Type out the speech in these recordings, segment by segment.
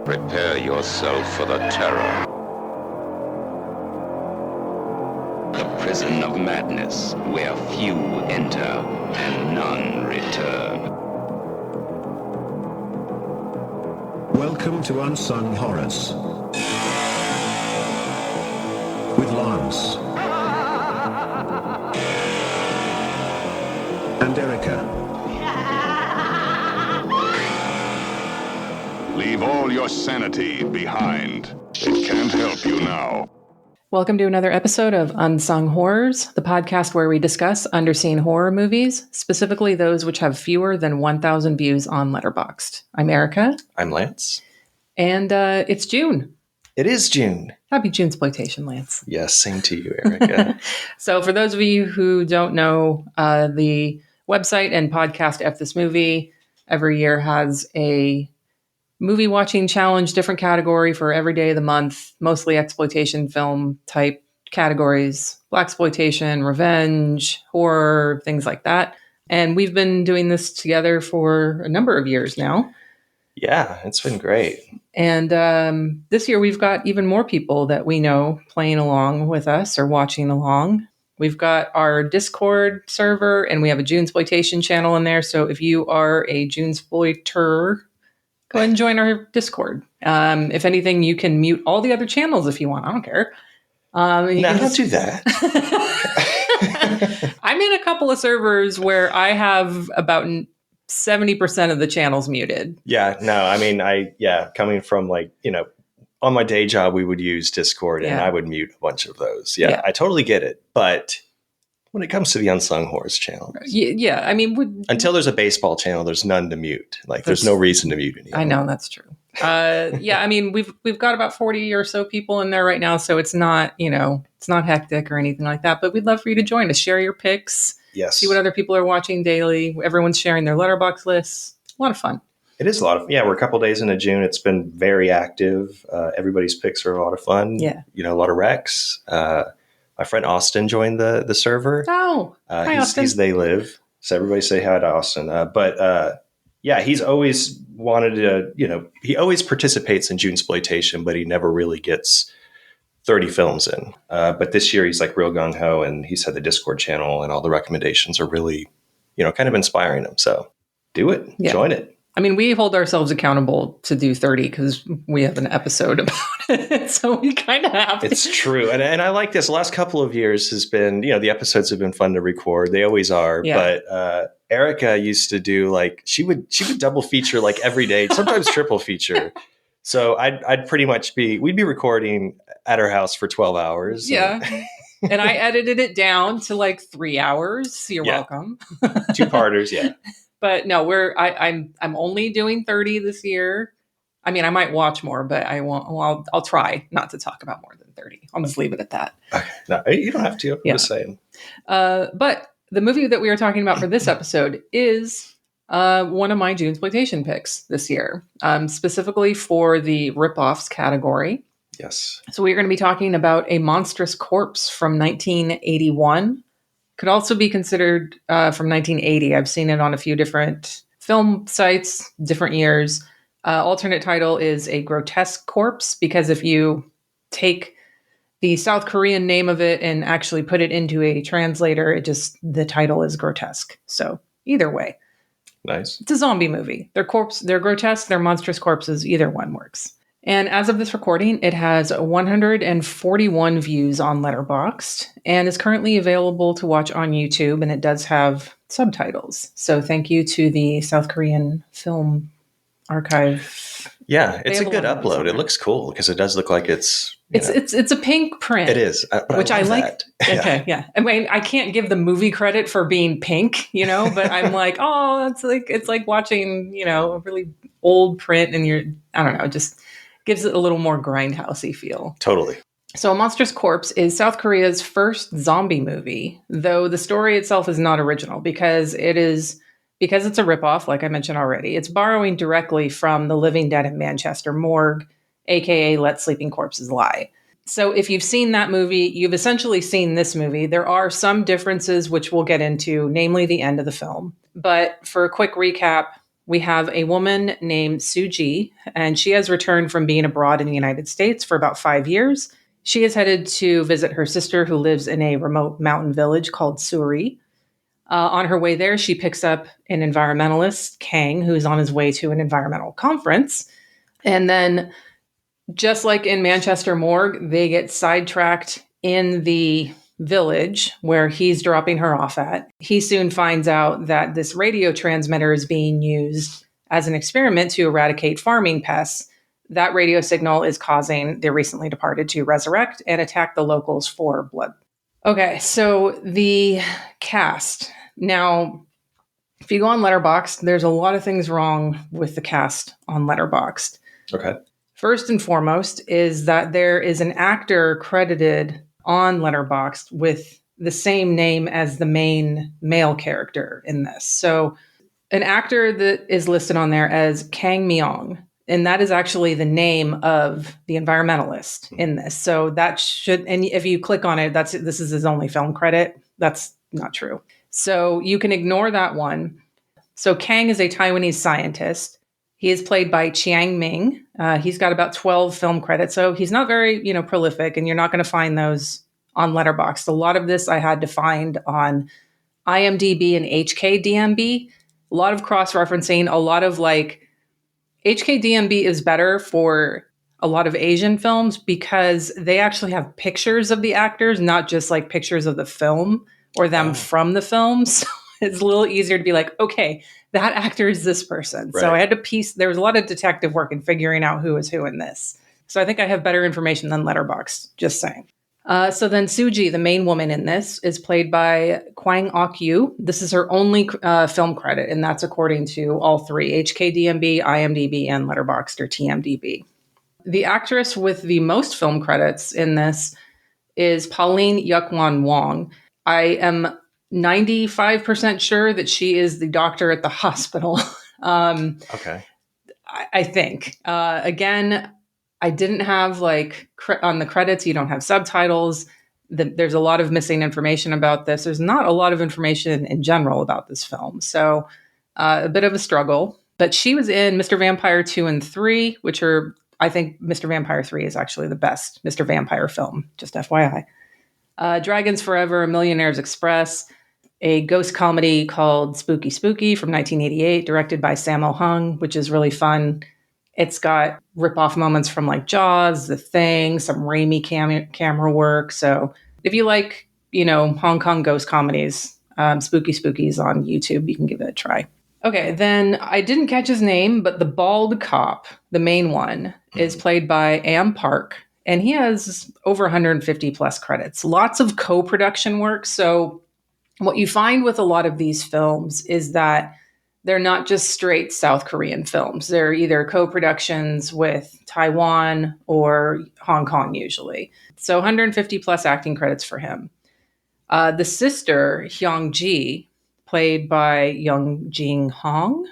Prepare yourself for the terror. The prison of madness, where few enter and none return. Welcome to Unsung Horrors with Lance and Erica. Leave all your sanity behind. It can't help you now. Welcome to another episode of Unsung Horrors, the podcast where we discuss underseen horror movies, specifically those which have fewer than 1,000 views on Letterboxd. I'm Erica. I'm Lance. And it's June. It is June. Happy Junesploitation, Lance. Yes, same to you, Erica. So for those of you who don't know, the website and podcast F This Movie every year has a movie watching challenge, different category for every day of the month, mostly exploitation film type categories, blaxploitation, revenge, horror, things like that. And we've been doing this together for a number of years now. Yeah, it's been great. And this year we've got even more people that we know playing along with us or watching along. We've got our Discord server and we have a Junesploitation channel in there. So if you are a Junesploiter, go ahead and join our Discord. If anything, you can mute all the other channels if you want. I don't care. Don't do that. I'm in a couple of servers where I have about 70% of the channels muted. Yeah, no, I mean, coming from on my day job, we would use Discord and I would mute a bunch of those. Yeah, I totally get it. But when it comes to the Unsung Horrors channel, I mean, until there's a baseball channel, there's none to mute. There's no reason to mute anyone. I know that's true. I mean, we've got about 40 or so people in there right now, so it's not it's not hectic or anything like that. But we'd love for you to join us, share your picks, see what other people are watching daily. Everyone's sharing their Letterboxd lists. A lot of fun. It is a lot of we're a couple days into June. It's been very active. Everybody's picks are a lot of fun. Yeah, a lot of recs. My friend Austin joined the server. Oh, hi, Austin. He's They Live. So everybody say hi to Austin. He's always wanted to, he always participates in Junesploitation, but he never really gets 30 films in. But this year he's real gung-ho, and he said the Discord channel and all the recommendations are really, kind of inspiring him. So do it. Yeah. Join it. I mean, we hold ourselves accountable to do 30 because we have an episode about it. So we kind of have to. It's true. And I like this. The last couple of years has been, the episodes have been fun to record. They always are. Yeah. But Erica used to do she would double feature every day, sometimes triple feature. So I'd pretty much we'd be recording at her house for 12 hours. Yeah. And I edited it down to 3 hours. You're welcome. 2-parters. Yeah. But no, I'm only doing 30 this year. I mean, I might watch more, but I won't. Well, I'll try not to talk about more than 30. I'll just leave it at that. Okay. No, you don't have to. I'm just saying. But the movie that we are talking about for this episode is one of my Junesploitation picks this year, specifically for the ripoffs category. Yes. So we're going to be talking about A Monstrous Corpse from 1981. Could also be considered from 1980. I've seen it on a few different film sites, different years. Alternate title is A Grotesque Corpse, because if you take the South Korean name of it and actually put it into a translator, the title is grotesque. So either way. Nice. It's a zombie movie. They're grotesque, they're monstrous corpses. Either one works. And as of this recording, it has 141 views on Letterboxd and is currently available to watch on YouTube. And it does have subtitles. So thank you to the South Korean Film Archive. Yeah, it's a good upload. It looks cool because it does look like it's a pink print. It is, which I like. That. Okay, yeah. I mean, I can't give the movie credit for being pink, but I'm it's like watching, a really old print, and I don't know, just gives it a little more grindhousey feel. Totally. So A Monstrous Corpse is South Korea's first zombie movie, though the story itself is not original because it's a ripoff, like I mentioned already. It's borrowing directly from The Living Dead in Manchester morgue, aka Let Sleeping Corpses Lie. So if you've seen that movie, you've essentially seen this movie. There are some differences which we'll get into, namely the end of the film. But for a quick recap, we have a woman named Suji, and she has returned from being abroad in the United States for about 5 years. She is headed to visit her sister who lives in a remote mountain village called Suri. On her way there, she picks up an environmentalist, Kang, who's on his way to an environmental conference. And then, just like in Manchester Morgue, they get sidetracked in the village where he's dropping her off at. He soon finds out that this radio transmitter is being used as an experiment to eradicate farming pests. That radio signal is causing the recently departed to resurrect and attack the locals for blood. Okay, so the cast. Now, if you go on Letterboxd, there's a lot of things wrong with the cast on Letterboxd. Okay. First and foremost is that there is an actor credited on Letterboxd with the same name as the main male character in this. So an actor that is listed on there as Kang Myong, and that is actually the name of the environmentalist in this. So that should, and if you click on it, this is his only film credit. That's not true. So you can ignore that one. So Kang is a Taiwanese scientist. He is played by Chiang Ming. He's got about 12 film credits, so he's not very, prolific, and you're not going to find those on Letterboxd. A lot of this I had to find on IMDb and HKDMB. A lot of cross-referencing, a lot of HKDMB is better for a lot of Asian films because they actually have pictures of the actors, not just like pictures of the film or them from the film. So it's a little easier to be like, okay, that actor is this person. Right. So I had to there was a lot of detective work in figuring out who is who in this. So I think I have better information than Letterboxd, just saying. So then Suji, the main woman in this, is played by Kwang Ok-yu. This is her only film credit, and that's according to all three, HKDMB, IMDb, and Letterboxd or TMDB. The actress with the most film credits in this is Pauline Yukwon Wong. I am 95% sure that she is the doctor at the hospital. Okay. I think. Again, I didn't have on the credits, you don't have subtitles. There's a lot of missing information about this. There's not a lot of information in general about this film. So a bit of a struggle. But she was in Mr. Vampire 2 and 3, which I think Mr. Vampire 3 is actually the best Mr. Vampire film, just FYI. Dragons Forever, A Millionaire's Express, a ghost comedy called Spooky Spooky from 1988, directed by Sammo Hung, which is really fun. It's got rip-off moments from Jaws, The Thing, some Raimi camera work. So if you like, Hong Kong ghost comedies, Spooky Spooky's on YouTube. You can give it a try. Okay, then I didn't catch his name, but the bald cop, the main one, is played by Am Park. And he has over 150 plus credits. Lots of co-production work. So what you find with a lot of these films is that they're not just straight South Korean films. They're either co-productions with Taiwan or Hong Kong usually. So 150 plus acting credits for him. The sister, Hyung Ji, played by Young Jing Hong.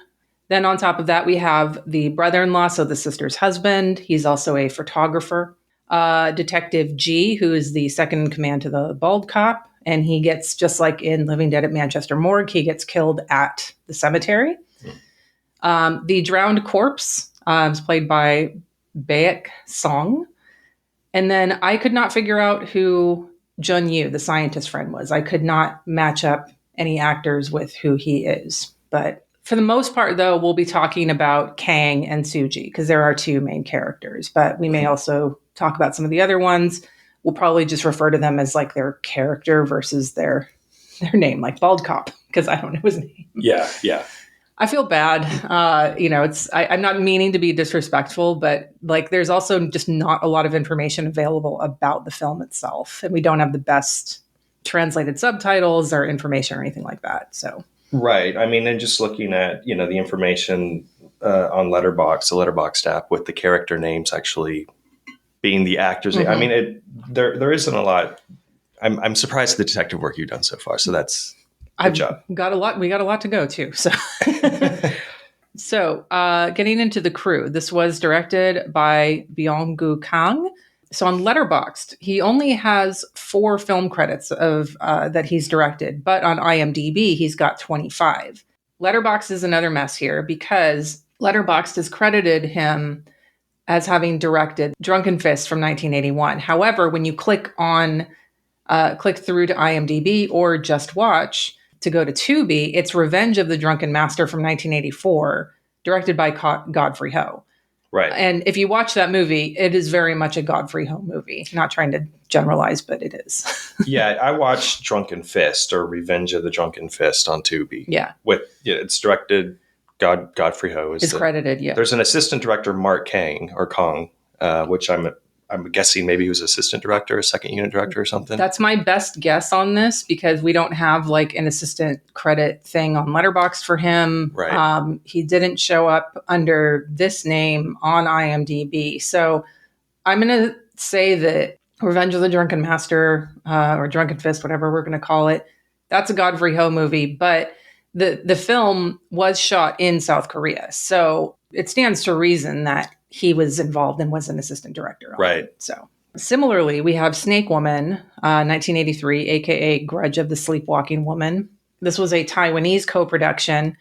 Then on top of that, we have the brother-in-law, so the sister's husband. He's also a photographer. Detective G, who is the second in command to the bald cop. And he gets, just like in Living Dead at Manchester Morgue, he gets killed at the cemetery. The drowned corpse is played by Baek Song. And then I could not figure out who Jun Yu, the scientist friend, was. I could not match up any actors with who he is. But for the most part, though, we'll be talking about Kang and Suji because there are two main characters. But we may also talk about some of the other ones. We'll probably just refer to them as their character versus their name, like Bald Cop, because I don't know his name. Yeah. I feel bad. I'm not meaning to be disrespectful, but there's also just not a lot of information available about the film itself. And we don't have the best translated subtitles or information or anything like that. So. Right. I mean, and just looking at, the information on Letterboxd, the Letterboxd app with the character names actually being the actors. Mm-hmm. I mean, there isn't a lot. I'm surprised at the detective work you've done so far. So that's good job. We got a lot to go too. So, getting into the crew, this was directed by Byung-gu Kang. So on Letterboxd, he only has 4 film credits of that he's directed, but on IMDb, he's got 25. Letterboxd is another mess here because Letterboxd has credited him as having directed Drunken Fist from 1981. However, when you click through to IMDb or Just Watch to go to Tubi, it's Revenge of the Drunken Master from 1984, directed by Godfrey Ho. Right. And if you watch that movie, it is very much a Godfrey Ho movie. Not trying to generalize, but it is. Yeah, I watched Drunken Fist or Revenge of the Drunken Fist on Tubi. Yeah. It's directed Godfrey Ho is credited. Yeah. There's an assistant director, Mark Kong, which I'm guessing maybe he was assistant director, a second unit director or something. That's my best guess on this because we don't have like an assistant credit thing on Letterboxd for him. Right. He didn't show up under this name on IMDb. So I'm going to say that Revenge of the Drunken Master or Drunken Fist, whatever we're going to call it, that's a Godfrey Ho movie. But the film was shot in South Korea. So it stands to reason that he was involved and was an assistant director. Right. So similarly, we have Snake Woman, 1983, aka Grudge of the Sleepwalking Woman. This was a Taiwanese co-production.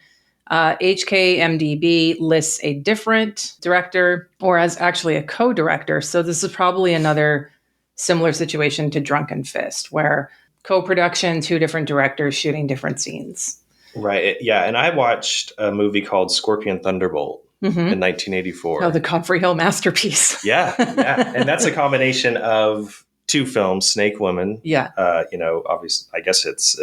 HKMDB lists a different director, or as actually a co-director. So this is probably another similar situation to Drunken Fist, where co-production, two different directors shooting different scenes. Right. Yeah. And I watched a movie called Scorpion Thunderbolt. In 1984. Oh, the Godfrey Hill masterpiece. Yeah. And that's a combination of two films, Snake Woman. Yeah. Obviously, I guess it's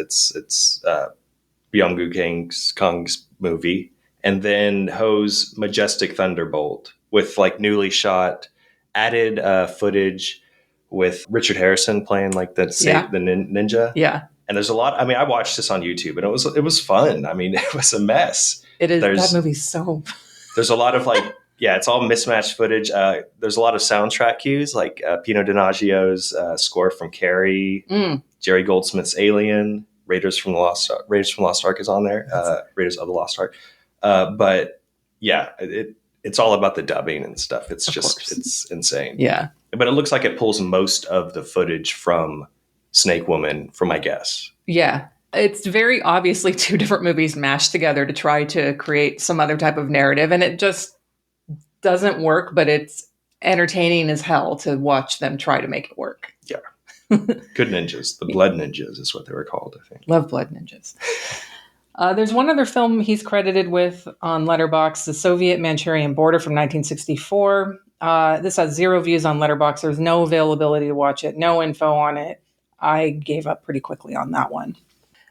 Byung-gu Kong's movie. And then Ho's Majestic Thunderbolt with like newly shot, added footage with Richard Harrison playing like the ninja. Yeah. And there's a lot. I mean, I watched this on YouTube and it was fun. I mean, it was a mess. It is. That movie's so... There's a lot of it's all mismatched footage. There's a lot of soundtrack cues, like Pino Donaggio's score from Carrie, Jerry Goldsmith's Alien, Raiders from the Lost Ark is on there, Raiders of the Lost Ark. But yeah, it's all about the dubbing and stuff. It's insane. Yeah. But it looks like it pulls most of the footage from Snake Woman, from my guess. Yeah. It's very obviously two different movies mashed together to try to create some other type of narrative. And it just doesn't work, but it's entertaining as hell to watch them try to make it work. Yeah. Good ninjas. The Blood Ninjas is what they were called, I think. Love Blood Ninjas. There's one other film he's credited with on Letterboxd, The Soviet Manchurian Border from 1964. This has 0 views on Letterboxd. There's no availability to watch it, no info on it. I gave up pretty quickly on that one.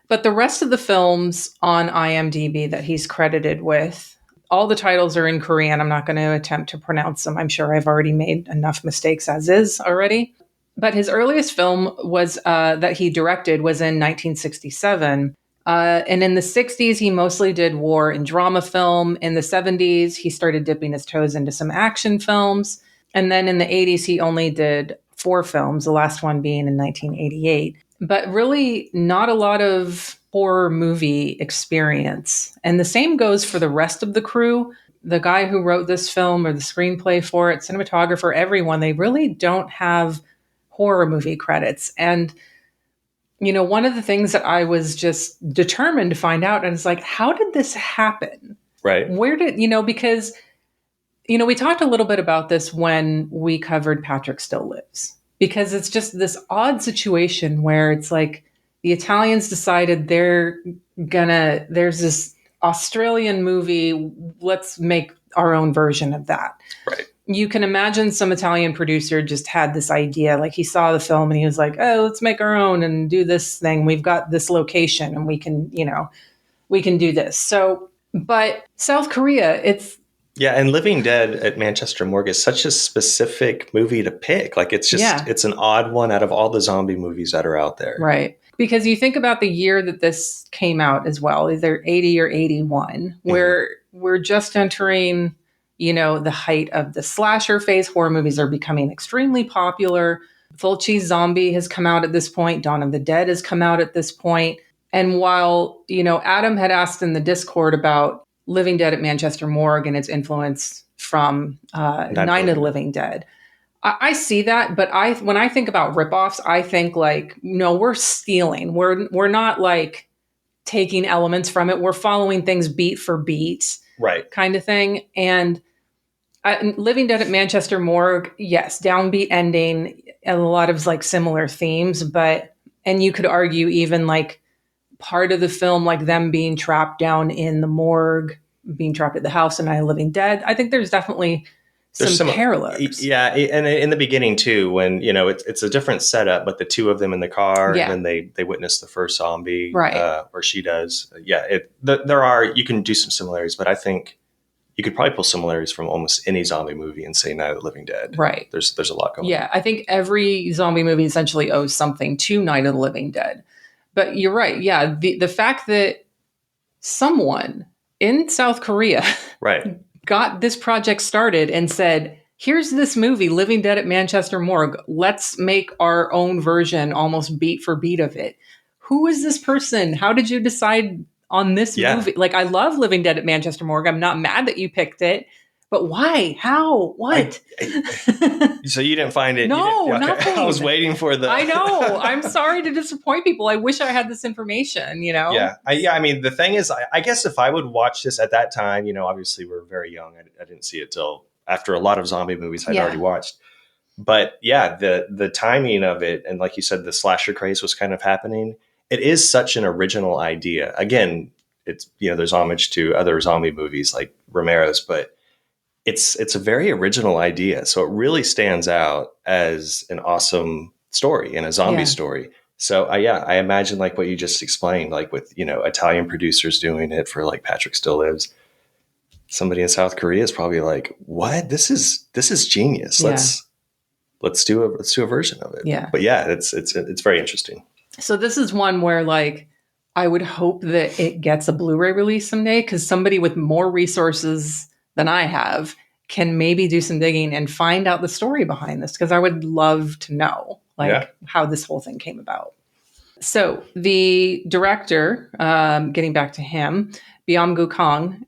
But the rest of the films on IMDb that he's credited with, all the titles are in Korean. I'm not going to attempt to pronounce them. I'm sure I've already made enough mistakes as is already. But his earliest film was that he directed was in 1967. And in the 60s, he mostly did war and drama film. In the 70s, he started dipping his toes into some action films. And then in the 80s, he only did 4 films, the last one being in 1988. But really not a lot of horror movie experience. And the same goes for the rest of the crew. The guy who wrote this film or the screenplay for it, cinematographer, everyone, they really don't have horror movie credits. And, one of the things that I was just determined to find out, and it's like, how did this happen? Right. Where did, because, we talked a little bit about this when we covered Patrick Still Lives. Because it's just this odd situation where it's like the Italians decided there's this Australian movie, let's make our own version of that. Right. You can imagine some Italian producer just had this idea, like he saw the film and he was like, oh, let's make our own and do this thing. We've got this location and we can do this. So, but South Korea, yeah, and Living Dead at Manchester Morgue is such a specific movie to pick. Like it's an odd one out of all the zombie movies that are out there. Right. Because you think about the year that this came out as well, either 80 or 81, where we're just entering, the height of the slasher phase. Horror movies are becoming extremely popular. Fulci Zombie has come out at this point. Dawn of the Dead has come out at this point. And while, Adam had asked in the Discord about Living Dead at Manchester Morgue and its influence from Night of the Living Dead. I see that, but when I think about ripoffs, I think like, no, we're stealing. We're not like taking elements from it. We're following things beat for beat, Right. kind of thing. And Living Dead at Manchester Morgue, yes, downbeat ending, and a lot of like similar themes, and you could argue even like part of the film, like them being trapped down in the morgue, being trapped at the house, and Night of the Living Dead. I think there's definitely some parallels. Yeah, and in the beginning too, when it's a different setup, but the two of them in the car, Yeah. and then they witness the first zombie, Right. or she does. Yeah, there are, you can do some similarities, but I think you could probably pull similarities from almost any zombie movie and say Night of the Living Dead. Right. There's a lot going on. Yeah, I think every zombie movie essentially owes something to Night of the Living Dead. But you're right. Yeah, the fact that someone in South Korea Right. got this project started and said, here's this movie, Living Dead at Manchester Morgue. Let's make our own version, almost beat for beat of it. Who is this person? How did you decide on this movie? Like, I love Living Dead at Manchester Morgue. I'm not mad that you picked it, but why? How? What? So you didn't find it? No, okay. nothing. I was waiting for the... I know. I'm sorry to disappoint people. I wish I had this information, Yeah. I mean, the thing is, I guess if I would watch this at that time, obviously we're very young. I didn't see it till after a lot of zombie movies I'd already watched. But yeah, the timing of it, and like you said, the slasher craze was kind of happening. It is such an original idea. Again, it's, there's homage to other zombie movies like Romero's, but it's a very original idea. So it really stands out as an awesome story and a zombie story. So I imagine like what you just explained, like with, Italian producers doing it for like Patrick Still Lives. Somebody in South Korea is probably like, what? This is genius. Yeah. Let's do a version of it. Yeah. But yeah, it's very interesting. So this is one where like I would hope that it gets a Blu-ray release someday, because somebody with more resources than I have can maybe do some digging and find out the story behind this, because I would love to know how this whole thing came about. So the director, getting back to him, Byung-gu Kang,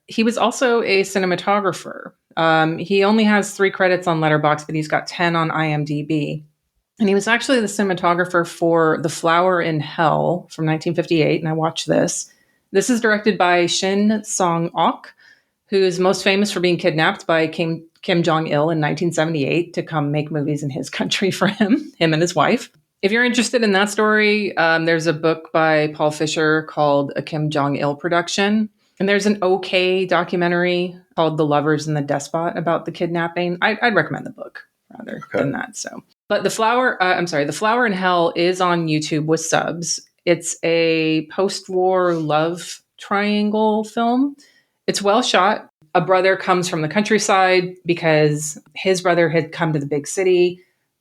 he was also a cinematographer. He only has 3 credits on Letterboxd, but he's got 10 on IMDb. And he was actually the cinematographer for The Flower in Hell from 1958, and I watched this. This is directed by Shin Song-ok, who is most famous for being kidnapped by Kim Jong-il in 1978 to come make movies in his country for him and his wife. If you're interested in that story, there's a book by Paul Fisher called A Kim Jong-il Production. And there's an okay documentary called The Lovers and the Despot about the kidnapping. I'd recommend the book rather than that. But The Flower in Hell is on YouTube with subs. It's a post-war love triangle film. It's well shot. A brother comes from the countryside because his brother had come to the big city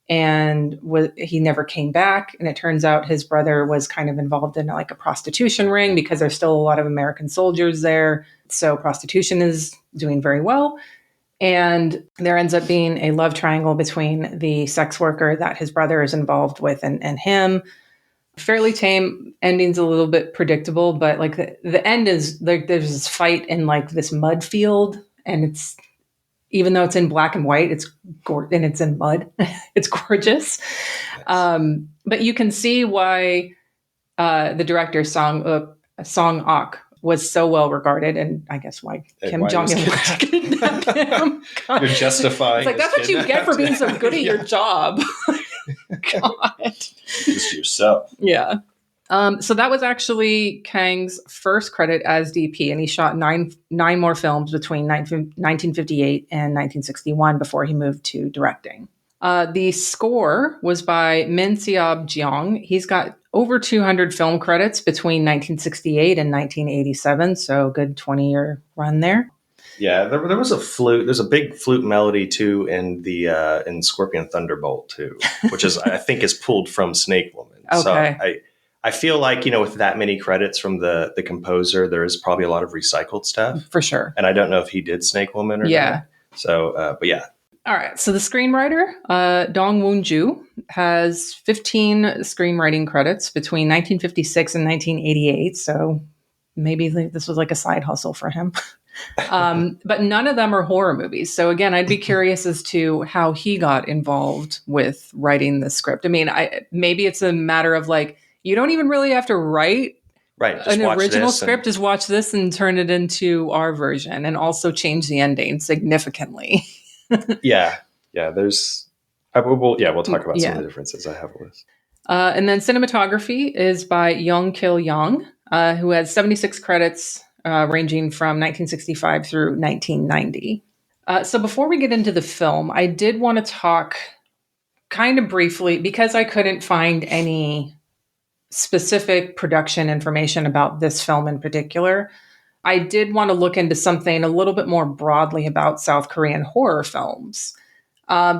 and he never came back. And it turns out his brother was kind of involved in like a prostitution ring, because there's still a lot of American soldiers there. So prostitution is doing very well. And there ends up being a love triangle between the sex worker that his brother is involved with and him. Fairly tame. Ending's a little bit predictable, but like the end is like there's this fight in like this mud field, and it's, even though it's in black and white, and it's in mud. It's gorgeous. Nice. But you can see why the director Song-ok was so well regarded, and I guess why Kim Jong-il kidnapped him. You're justifying. It's like, that's what you get for being so good at your job. God. Just yourself. Yeah. So that was actually Kang's first credit as DP, and he shot nine more films between 1958 and 1961 before he moved to directing. The score was by Min Seob Jeong. He's got over 200 film credits between 1968 and 1987, so good 20-year run there. Yeah, there was a flute. There's a big flute melody too in Scorpion Thunderbolt too, which is I think is pulled from Snake Woman. Okay. So I feel like, with that many credits from the composer, there is probably a lot of recycled stuff. For sure. And I don't know if he did Snake Woman or not. So, but yeah. All right. So the screenwriter, Dong Woon-ju, has 15 screenwriting credits between 1956 and 1988. So maybe this was like a side hustle for him. But none of them are horror movies. So again, I'd be curious as to how he got involved with writing the script. I mean, maybe it's a matter of like, you don't even really have to write Right. Just An watch original this. script is watch this and turn it into our version, and also change the ending significantly. Yeah. Yeah. We'll talk about some of Yeah. the differences. I have a list. And then cinematography is by Yong Kil Young, who has 76 credits ranging from 1965 through 1990. So before we get into the film, I did want to talk kind of briefly, because I couldn't find any specific production information about this film in particular. I did want to look into something a little bit more broadly about South Korean horror films.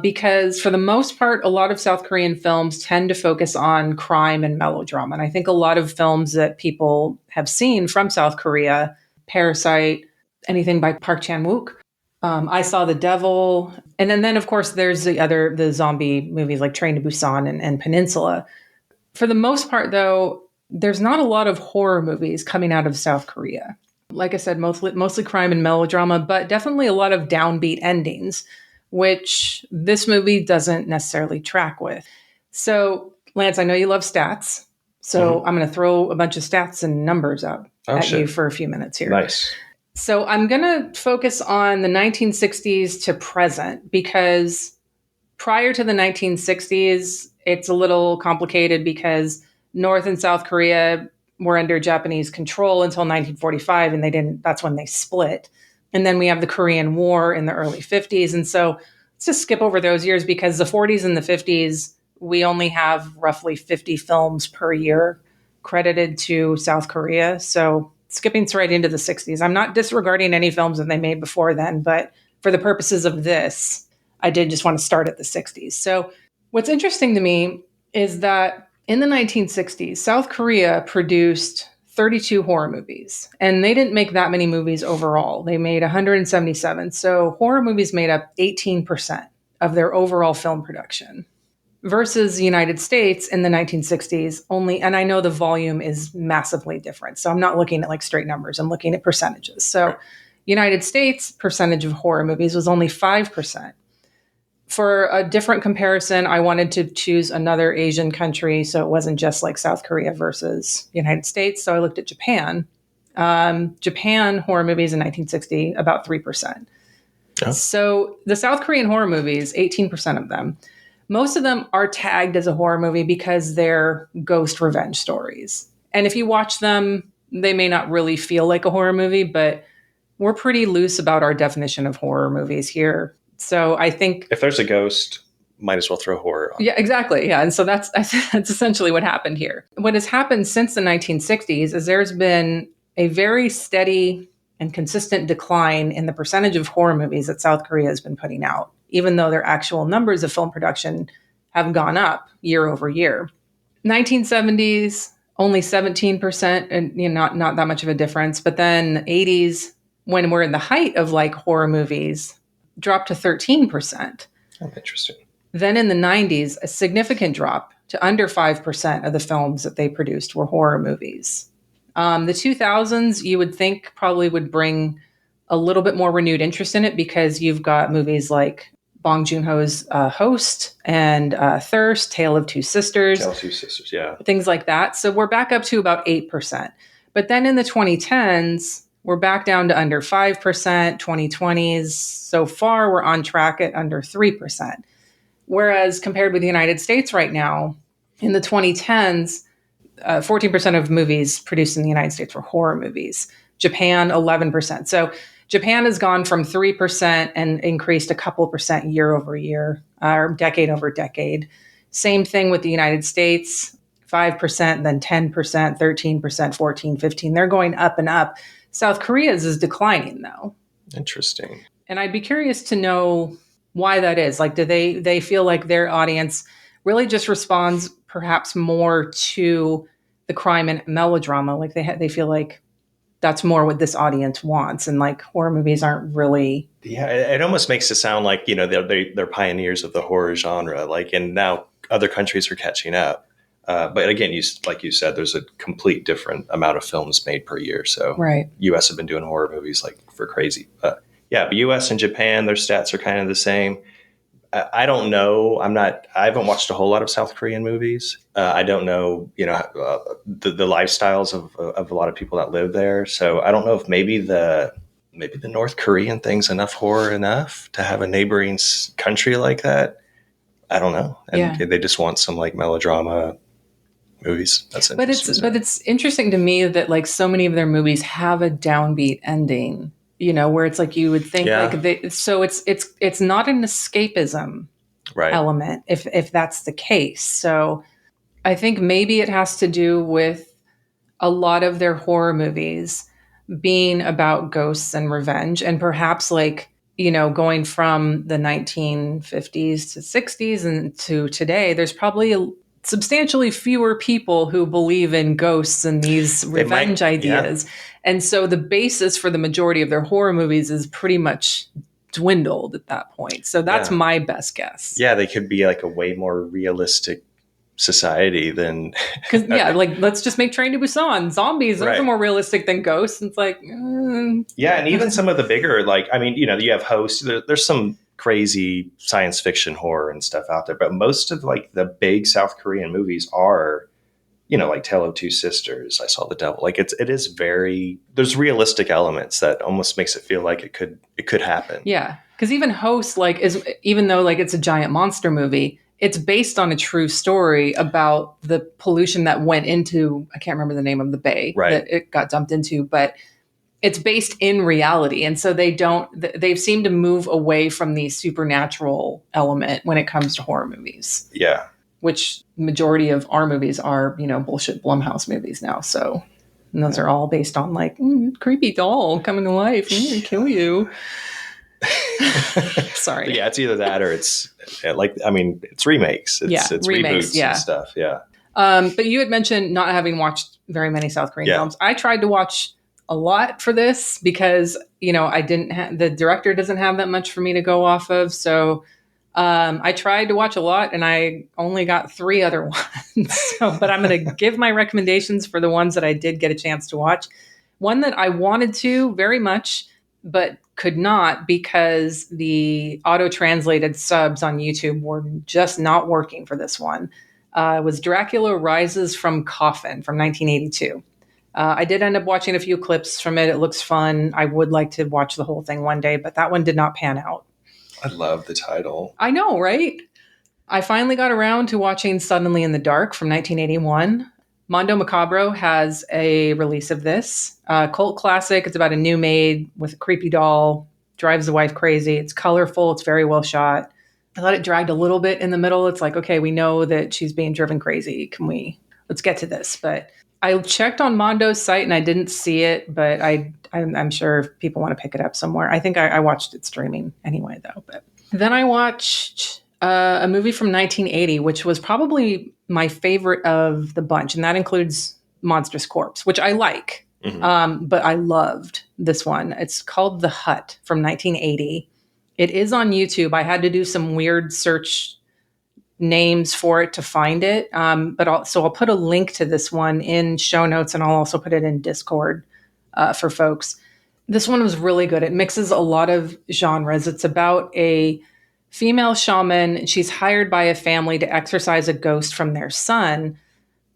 Because for the most part, a lot of South Korean films tend to focus on crime and melodrama. And I think a lot of films that people have seen from South Korea, Parasite, anything by Park Chan-wook, I Saw the Devil. And then of course, there's the zombie movies like Train to Busan and Peninsula. For the most part, though, there's not a lot of horror movies coming out of South Korea. Like I said, mostly crime and melodrama, but definitely a lot of downbeat endings, which this movie doesn't necessarily track with. So, Lance, I know you love stats. So I'm going to throw a bunch of stats and numbers up at you for a few minutes here. Nice. So I'm going to focus on the 1960s to present, because prior to the 1960s, it's a little complicated because North and South Korea were under Japanese control until 1945, and that's when they split. And then we have the Korean War in the early 50s. And so let's just skip over those years, because the 40s and the 50s, we only have roughly 50 films per year credited to South Korea. So skipping right into the 60s. I'm not disregarding any films that they made before then, but for the purposes of this, I did just want to start at the 60s. So what's interesting to me is that in the 1960s, South Korea produced 32 horror movies, and they didn't make that many movies overall. They made 177. So horror movies made up 18% of their overall film production, versus the United States in the 1960s only. And I know the volume is massively different. So I'm not looking at like straight numbers. I'm looking at percentages. So United States percentage of horror movies was only 5%. For a different comparison, I wanted to choose another Asian country, so it wasn't just like South Korea versus United States. So I looked at Japan. Japan horror movies in 1960, about 3%. Oh. So the South Korean horror movies, 18% of them, most of them are tagged as a horror movie because they're ghost revenge stories. And if you watch them, they may not really feel like a horror movie, but we're pretty loose about our definition of horror movies here. So I think if there's a ghost, might as well throw horror on. Yeah, exactly. Yeah. And so that's essentially what happened here. What has happened since the 1960s is there's been a very steady and consistent decline in the percentage of horror movies that South Korea has been putting out, even though their actual numbers of film production have gone up year over year. 1970s, only 17%, and not that much of a difference. But then 80s, when we're in the height of like horror movies, dropped to 13%. Oh, interesting. Then in the 90s, a significant drop to under 5% of the films that they produced were horror movies. The 2000s, you would think probably would bring a little bit more renewed interest in it, because you've got movies like Bong Joon-ho's Host and Thirst, Tale of Two Sisters. Tale of Two Sisters, yeah. Things like that. So we're back up to about 8%. But then in the 2010s, we're back down to under 5%, 2020s. So far, we're on track at under 3%. Whereas compared with the United States right now, in the 2010s, 14% of movies produced in the United States were horror movies. Japan, 11%. So Japan has gone from 3% and increased a couple percent year over year, or decade over decade. Same thing with the United States, 5%, then 10%, 13%, 14, 15. They're going up and up. South Korea's is declining, though. Interesting. And I'd be curious to know why that is. Like, do they feel like their audience really just responds perhaps more to the crime and melodrama? Like they feel like that's more what this audience wants, and like horror movies aren't really. Yeah, it almost makes it sound like they're pioneers of the horror genre. Like, and now other countries are catching up. But again, like you said, there's a complete different amount of films made per year. So right. U.S. have been doing horror movies like for crazy. But U.S. and Japan, their stats are kind of the same. I don't know. I haven't watched a whole lot of South Korean movies. I don't know, the lifestyles of a lot of people that live there. So I don't know if maybe the North Korean thing's enough horror enough to have a neighboring country like that. I don't know. And Yeah. they just want some like melodrama movies. That's interesting. But it's interesting to me that like so many of their movies have a downbeat ending, where it's like you would think Yeah. so it's not an escapism Right. element if that's the case. So I think maybe it has to do with a lot of their horror movies being about ghosts and revenge, and perhaps like, going from the 1950s to 60s and to today, there's probably substantially fewer people who believe in ghosts and these revenge ideas. And so the basis for the majority of their horror movies is pretty much dwindled at that point. So that's my best guess. Yeah, they could be like a way more realistic society than because like let's just make Train to Busan zombies. Those Right. are more realistic than ghosts. It's like Yeah, and even some of the bigger, like, I mean, you have Host. There's some crazy science fiction horror and stuff out there, but most of like the big South Korean movies are, like Tale of Two Sisters, I Saw the Devil. Like it is very, there's realistic elements that almost makes it feel like it could happen. Yeah, because even Host like even though like it's a giant monster movie, it's based on a true story about the pollution that went into, I can't remember the name of the bay that it got dumped into, but it's based in reality. And so they've seemed to move away from the supernatural element when it comes to horror movies. Yeah. Which majority of our movies are, bullshit Blumhouse movies now. So those are all based on like, creepy doll coming to life, kill you. Sorry. But yeah, it's either that or it's it's remakes. It's remakes, reboots and stuff. Yeah. But you had mentioned not having watched very many South Korean films. I tried to watch a lot for this because, the director doesn't have that much for me to go off of. So I tried to watch a lot and I only got 3 other ones. But I'm going to give my recommendations for the ones that I did get a chance to watch. One that I wanted to very much, but could not because the auto-translated subs on YouTube were just not working for this one. Was Dracula Rises from Coffin from 1982. I did end up watching a few clips from it. It looks fun. I would like to watch the whole thing one day, but that one did not pan out. I love the title. I know, right? I finally got around to watching Suddenly in the Dark from 1981. Mondo Macabro has a release of this. Cult classic. It's about a new maid with a creepy doll, drives the wife crazy. It's colorful. It's very well shot. I thought it dragged a little bit in the middle. It's like, okay, we know that she's being driven crazy. Let's get to this. But I checked on Mondo's site and I didn't see it, but I'm sure people want to pick it up somewhere. I think I watched it streaming anyway, though. But then I watched a movie from 1980, which was probably my favorite of the bunch. And that includes Monstrous Corpse, which I like. Mm-hmm. But I loved this one. It's called The Hut from 1980. It is on YouTube. I had to do some weird search names for it to find it. So I'll put a link to this one in show notes, and I'll also put it in Discord for folks. This one was really good. It mixes a lot of genres. It's about a female shaman. She's hired by a family to exorcise a ghost from their son.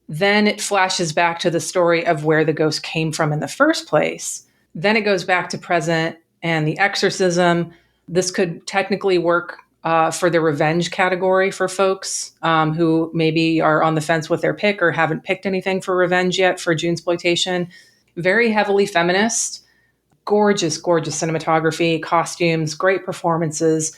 Then it flashes back to the story of where the ghost came from in the first place. Then it goes back to present and the exorcism. This could technically work for the revenge category for folks who maybe are on the fence with their pick or haven't picked anything for revenge yet for Junesploitation. Very heavily feminist. Gorgeous, gorgeous cinematography, costumes, great performances.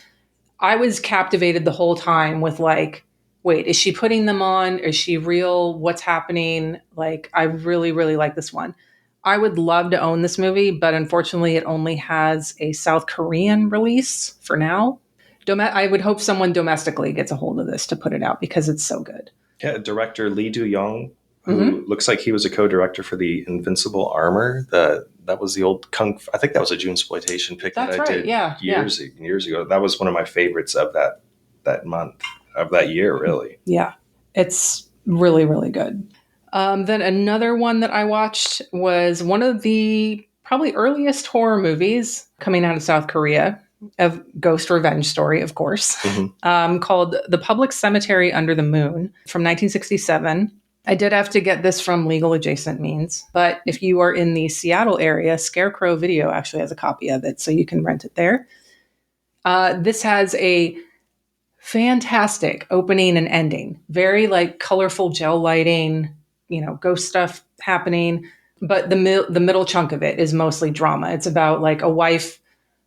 I was captivated the whole time with like, wait, is she putting them on? Is she real? What's happening? Like, I really, really like this one. I would love to own this movie, but unfortunately it only has a South Korean release for now. I would hope someone domestically gets a hold of this to put it out because it's so good. Yeah, director Lee Do-young, who looks like he was a co-director for the Invincible Armor. That was the old Kung. I think that was a Junesploitation pick that I did years ago. That was one of my favorites of that month, of that year, really. Yeah, it's really, really good. Then another one that I watched was one of the probably earliest horror movies coming out of South Korea. a ghost revenge story, of course, called The Public Cemetery Under the Moon from 1967. I did have to get this from legal adjacent means, but if you are in the Seattle area, Scarecrow Video actually has a copy of it, so you can rent it there. This has a fantastic opening and ending, very like colorful gel lighting, ghost stuff happening. But the middle chunk of it is mostly drama. It's about like a wife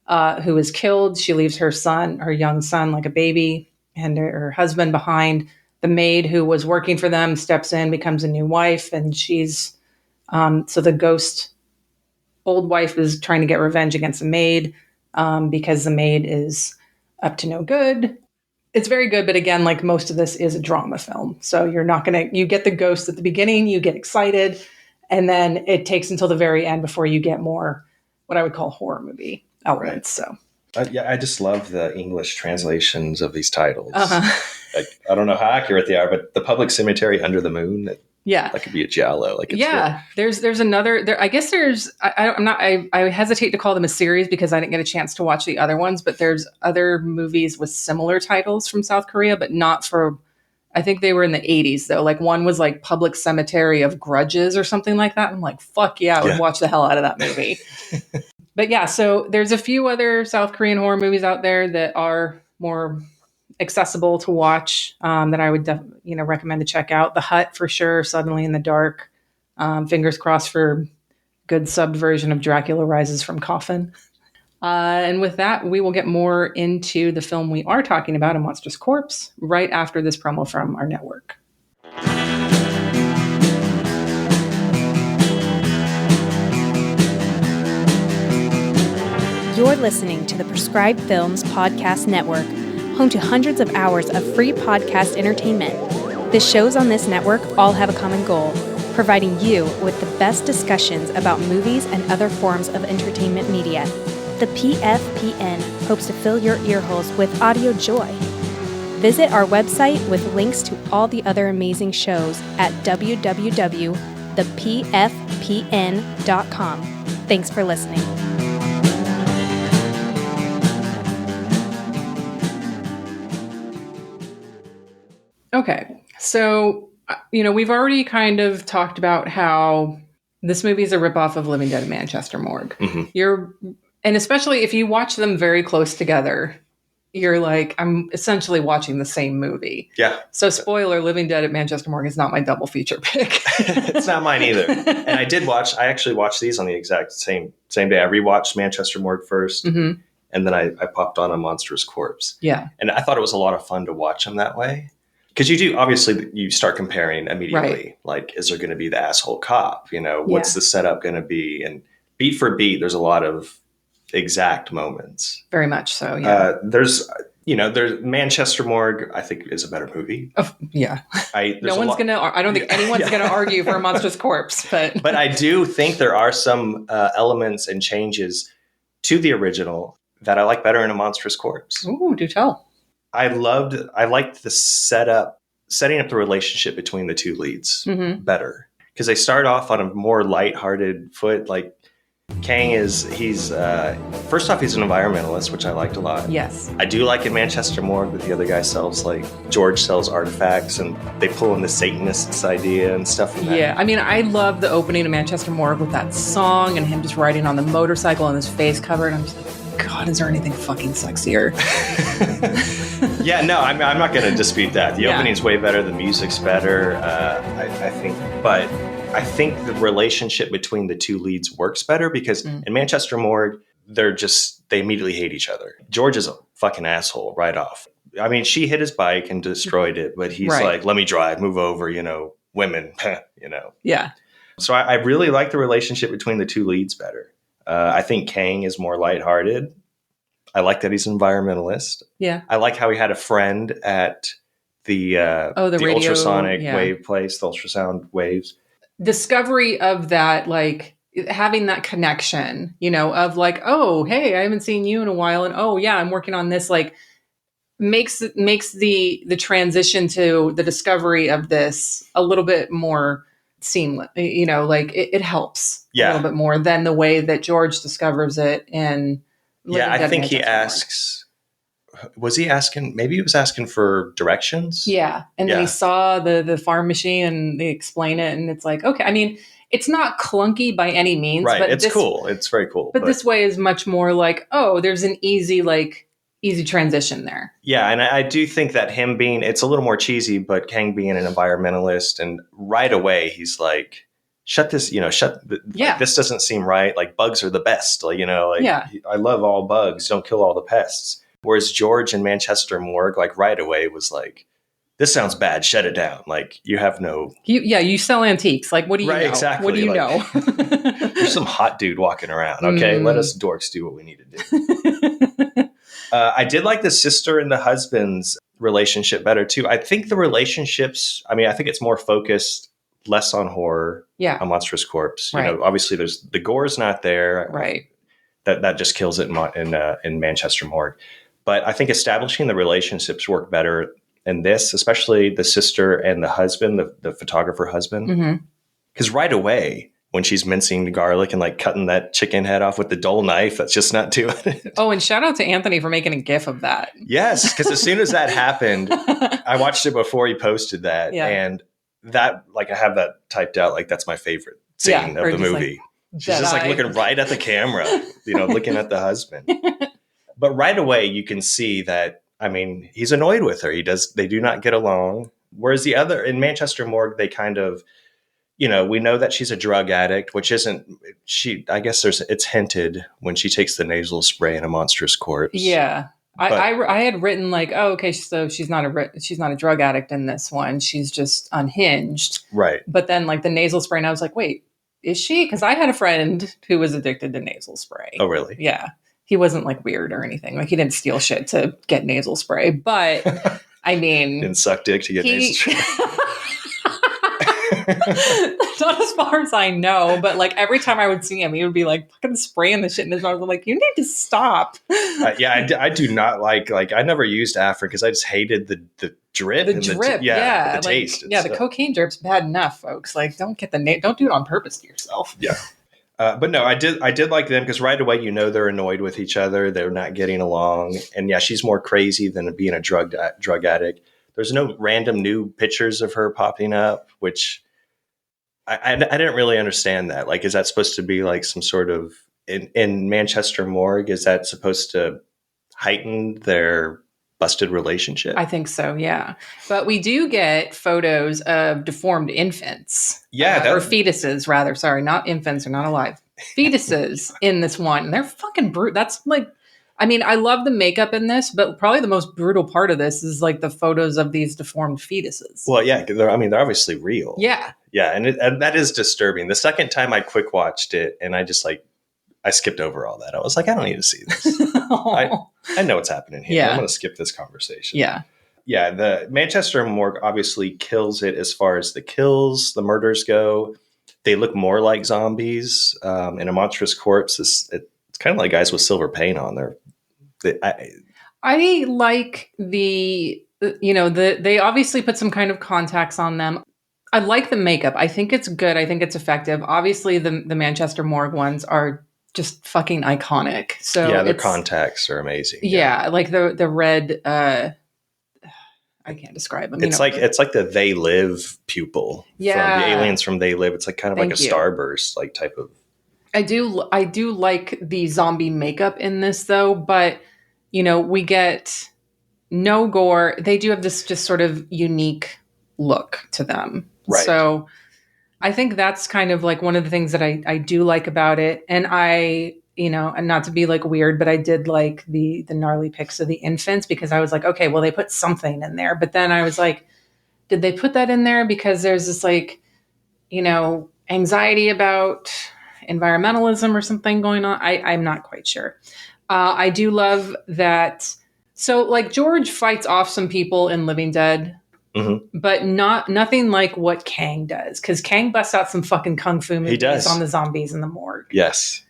who is killed. She leaves her young son, like a baby, and her husband behind. The maid who was working for them steps in, becomes a new wife, and she's so the ghost old wife is trying to get revenge against the maid because the maid is up to no good. It's very good, but again, like most of this is a drama film. So you get the ghost at the beginning, you get excited, and then it takes until the very end before you get more what I would call horror movie elements. Right. So I just love the English translations of these titles. I don't know how accurate they are, but The Public Cemetery Under the Moon. That could be a giallo. There's another. There, I guess there's. I hesitate to call them a series because I didn't get a chance to watch the other ones. But there's other movies with similar titles from South Korea, but not for. I think they were in the 80s though. Like one was like Public Cemetery of Grudges or something like that. I'm like, fuck yeah, I would watch the hell out of that movie. But yeah, so there's a few other South Korean horror movies out there that are more accessible to watch that I would recommend to check out. The Hut for sure, Suddenly in the Dark. Fingers crossed for good subbed version of Dracula Rises from Coffin. And with that, we will get more into the film we are talking about, A Monstrous Corpse, right after this promo from our network. You're listening to the Prescribed Films Podcast Network, home to hundreds of hours of free podcast entertainment. The shows on this network all have a common goal, providing you with the best discussions about movies and other forms of entertainment media. The PFPN hopes to fill your earholes with audio joy. Visit our website with links to all the other amazing shows at www.thepfpn.com. Thanks for listening. Okay, so, we've already kind of talked about how this movie is a ripoff of Living Dead at Manchester Morgue. Mm-hmm. And especially if you watch them very close together, you're like, I'm essentially watching the same movie. Yeah. So spoiler, Living Dead at Manchester Morgue is not my double feature pick. It's not mine either. And I actually watched these on the exact same day. I rewatched Manchester Morgue first, and then I popped on A Monstrous Corpse. Yeah. And I thought it was a lot of fun to watch them that way. Because you start comparing immediately. Right. Like, is there going to be the asshole cop? What's the setup going to be? And beat for beat, there's a lot of exact moments. Very much so, yeah. There's Manchester Morgue, I think, is a better movie. Yeah. I don't think anyone's going to argue for A Monstrous Corpse, but. But I do think there are some elements and changes to the original that I like better in A Monstrous Corpse. Ooh, do tell. I liked the setting up the relationship between the two leads better. Because they start off on a more lighthearted foot. Like, Kang he's first off, he's an environmentalist, which I liked a lot. Yes. I do like in Manchester Morgue that the other guy George sells artifacts, and they pull in the Satanists idea and stuff from that. Yeah, I mean, I love the opening of Manchester Morgue with that song and him just riding on the motorcycle and his face covered. I'm just like, God, is there anything fucking sexier? Yeah, no, I'm not going to dispute that. The opening's way better. The music's better, I think. But I think the relationship between the two leads works better because in Manchester Morgue, they immediately hate each other. George is a fucking asshole right off. I mean, she hit his bike and destroyed it, but he's like, let me drive, move over, women, Yeah. So I really like the relationship between the two leads better. I think Kang is more lighthearted. I like that he's an environmentalist. Yeah. I like how he had a friend at the radio, ultrasonic wave place, the ultrasound waves. Discovery of that, like having that connection, of like, oh, hey, I haven't seen you in a while. And oh yeah, I'm working on this, like makes the transition to the discovery of this a little bit more seamless, like it helps a little bit more than the way that George discovers it in Yeah, Living I Dead think he Manchester Morgue. asks. Was he asking? Maybe he was asking for directions. Yeah, and then Yeah. he saw the farm machine, and they explain it, and it's like, okay. I mean, it's not clunky by any means, Right. but It's this, cool. It's very cool. but this way is much more like, oh, there's an easy transition there. Yeah, and I do think that him being, it's a little more cheesy, but Kang being an environmentalist, and right away he's like, shut this, like, this doesn't seem right. Like, bugs are the best. Like, I love all bugs. Don't kill all the pests. Whereas George in Manchester Morgue, like right away was like, this sounds bad. Shut it down. Like, you have no. You sell antiques. Like, what do you know? Exactly. What do you like, know? There's some hot dude walking around. Okay, let us dorks do what we need to do. I did like the sister and the husband's relationship better too. I think the relationships, I think it's more focused, less on horror, on Monstrous Corpse. Right. Obviously there's the gore's not there. Right. That just kills it in Manchester Morgue. But I think establishing the relationships work better in this, especially the sister and the husband, the photographer husband. Because right away, when she's mincing the garlic and like cutting that chicken head off with the dull knife, that's just not doing it. Oh, and shout out to Anthony for making a GIF of that. Yes, because as soon as that happened, I watched it before he posted that. Yeah. And that, like, I have that typed out, like, that's my favorite scene of the movie. She's just like looking right at the camera, looking at the husband. But right away, you can see that, he's annoyed with her. They do not get along. Whereas the other, in Manchester Morgue, they kind of, we know that she's a drug addict, which isn't, I guess it's hinted when she takes the nasal spray in A Monstrous Corpse. Yeah. I had written like, oh, okay, so she's not a drug addict in this one. She's just unhinged. Right. But then like the nasal spray, and I was like, wait, is she? Because I had a friend who was addicted to nasal spray. Oh, really? Yeah. He wasn't like weird or anything. Like he didn't steal shit to get nasal spray. But didn't suck dick to get nasal spray. Not as far as I know, but like every time I would see him, he would be like fucking spraying the shit in his mouth. I'm like, you need to stop. I do not like I never used Afrin because I just hated the drip. The drip, the taste. Yeah, the cocaine drip's bad enough, folks. Like, don't do it on purpose to yourself. Yeah. But no, I did like them because right away, they're annoyed with each other. They're not getting along. And yeah, she's more crazy than being a drug addict. There's no random new pictures of her popping up, which I didn't really understand that. Like, is that supposed to be like some sort of, in Manchester Morgue, is that supposed to heighten their busted relationship? I think so, yeah. But we do get photos of deformed infants. Yeah. Or fetuses, rather. Sorry, not infants, they're not alive. Fetuses in this one. And they're fucking brutal. That's like, I love the makeup in this, but probably the most brutal part of this is like the photos of these deformed fetuses. Well, yeah, they're obviously real. Yeah. Yeah, and that is disturbing. The second time I quick watched it, and I just I skipped over all that. I was like, I don't need to see this. I know what's happening here. Yeah. I'm going to skip this conversation. Yeah. Yeah, the Manchester Morgue obviously kills it as far as the murders go. They look more like zombies. In A Monstrous Corpse, it's kind of like guys with silver paint on there. I like they obviously put some kind of contacts on them. I like the makeup. I think it's good. I think it's effective. Obviously, the Manchester Morgue ones are just fucking iconic. So yeah, their contacts are amazing. Yeah, like the red. I can't describe them. It's like the They Live pupil. Yeah, from the aliens from They Live. It's like kind of like a starburst like type of. I do like the zombie makeup in this though, but we get no gore. They do have this just sort of unique look to them. Right. So I think that's kind of like one of the things that I do like about it. And and not to be like weird, but I did like the gnarly pics of the infants because I was like, okay, well, they put something in there. But then I was like, did they put that in there because there's this like, anxiety about environmentalism or something going on? I'm not quite sure. I do love that. So like George fights off some people in Living Dead. Mm-hmm. But nothing like what Kang does, because Kang busts out some fucking kung fu movies on the zombies in the morgue. Yes,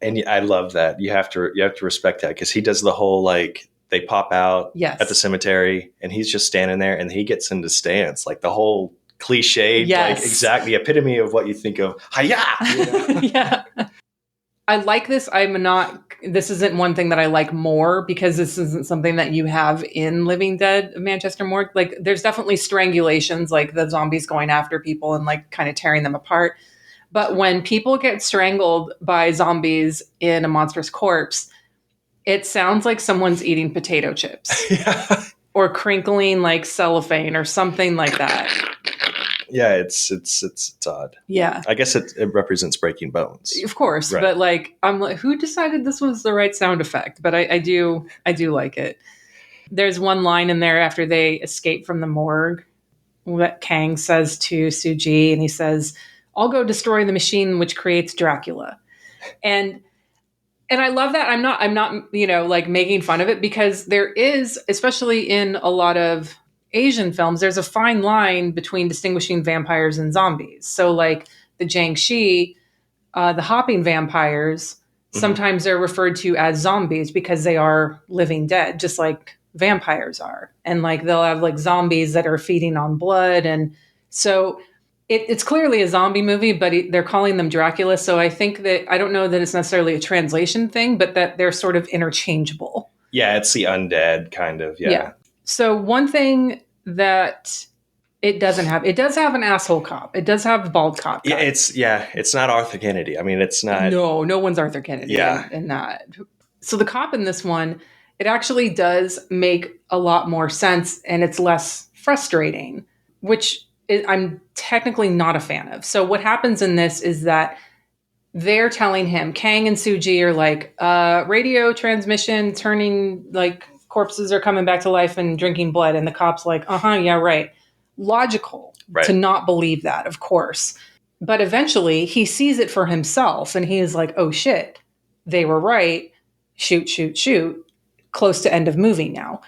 and I love that. You have to respect that because he does the whole like they pop out at the cemetery and he's just standing there and he gets into stance like the whole cliched, like exactly epitome of what you think of. Hi-ya! Yeah. I like this. This isn't one thing that I like more because this isn't something that you have in Living Dead Manchester Morgue. Like there's definitely strangulations, like the zombies going after people and like kind of tearing them apart. But when people get strangled by zombies in a monstrous corpse, it sounds like someone's eating potato chips Yeah. or crinkling like cellophane or something like that. Yeah, it's odd. Yeah. I guess it represents breaking bones. Of course, Right. but like I'm like, who decided this was the right sound effect? But I do like it. There's one line in there after they escape from the morgue that Kang says to Suji, and he says, "I'll go destroy the machine which creates Dracula." And I love that. I'm not, like making fun of it because there is, especially in a lot of Asian films, there's a fine line between distinguishing vampires and zombies. So like the Jiangxi, the hopping vampires, sometimes they're referred to as zombies because they are living dead, just like vampires are. And like they'll have like zombies that are feeding on blood. And so it's clearly a zombie movie, but they're calling them Dracula. So I think that, I don't know that it's necessarily a translation thing, but that they're sort of interchangeable. Yeah, it's the undead kind of. Yeah. So one thing that it does have an asshole cop. It does have a bald cop. Yeah, it's not Arthur Kennedy. I mean, it's not. No one's Arthur Kennedy in that. So the cop in this one, it actually does make a lot more sense and it's less frustrating, which I'm technically not a fan of. So what happens in this is that they're telling him, Kang and Suji are like, radio transmission turning, like corpses are coming back to life and drinking blood. And the cop's like, yeah, right. Logical to not believe that, of course. But eventually he sees it for himself and he is like, oh shit, they were right. Shoot. Close to end of movie now.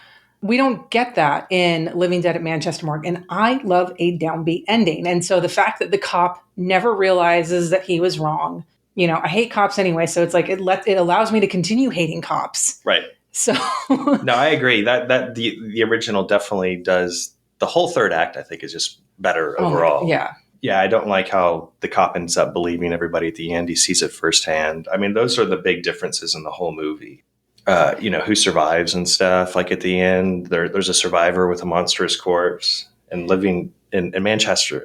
We don't get that in Living Dead at Manchester Morgue. And I love a downbeat ending. And so the fact that the cop never realizes that he was wrong, I hate cops anyway. So it's like, it allows me to continue hating cops. Right. So no, I agree that the original definitely does. The whole third act, I think, is just better overall. Yeah. Yeah, I don't like how the cop ends up believing everybody at the end. He sees it firsthand. I mean, those are the big differences in the whole movie. Who survives and stuff. Like at the end, there's a survivor with a monstrous corpse, and living in Manchester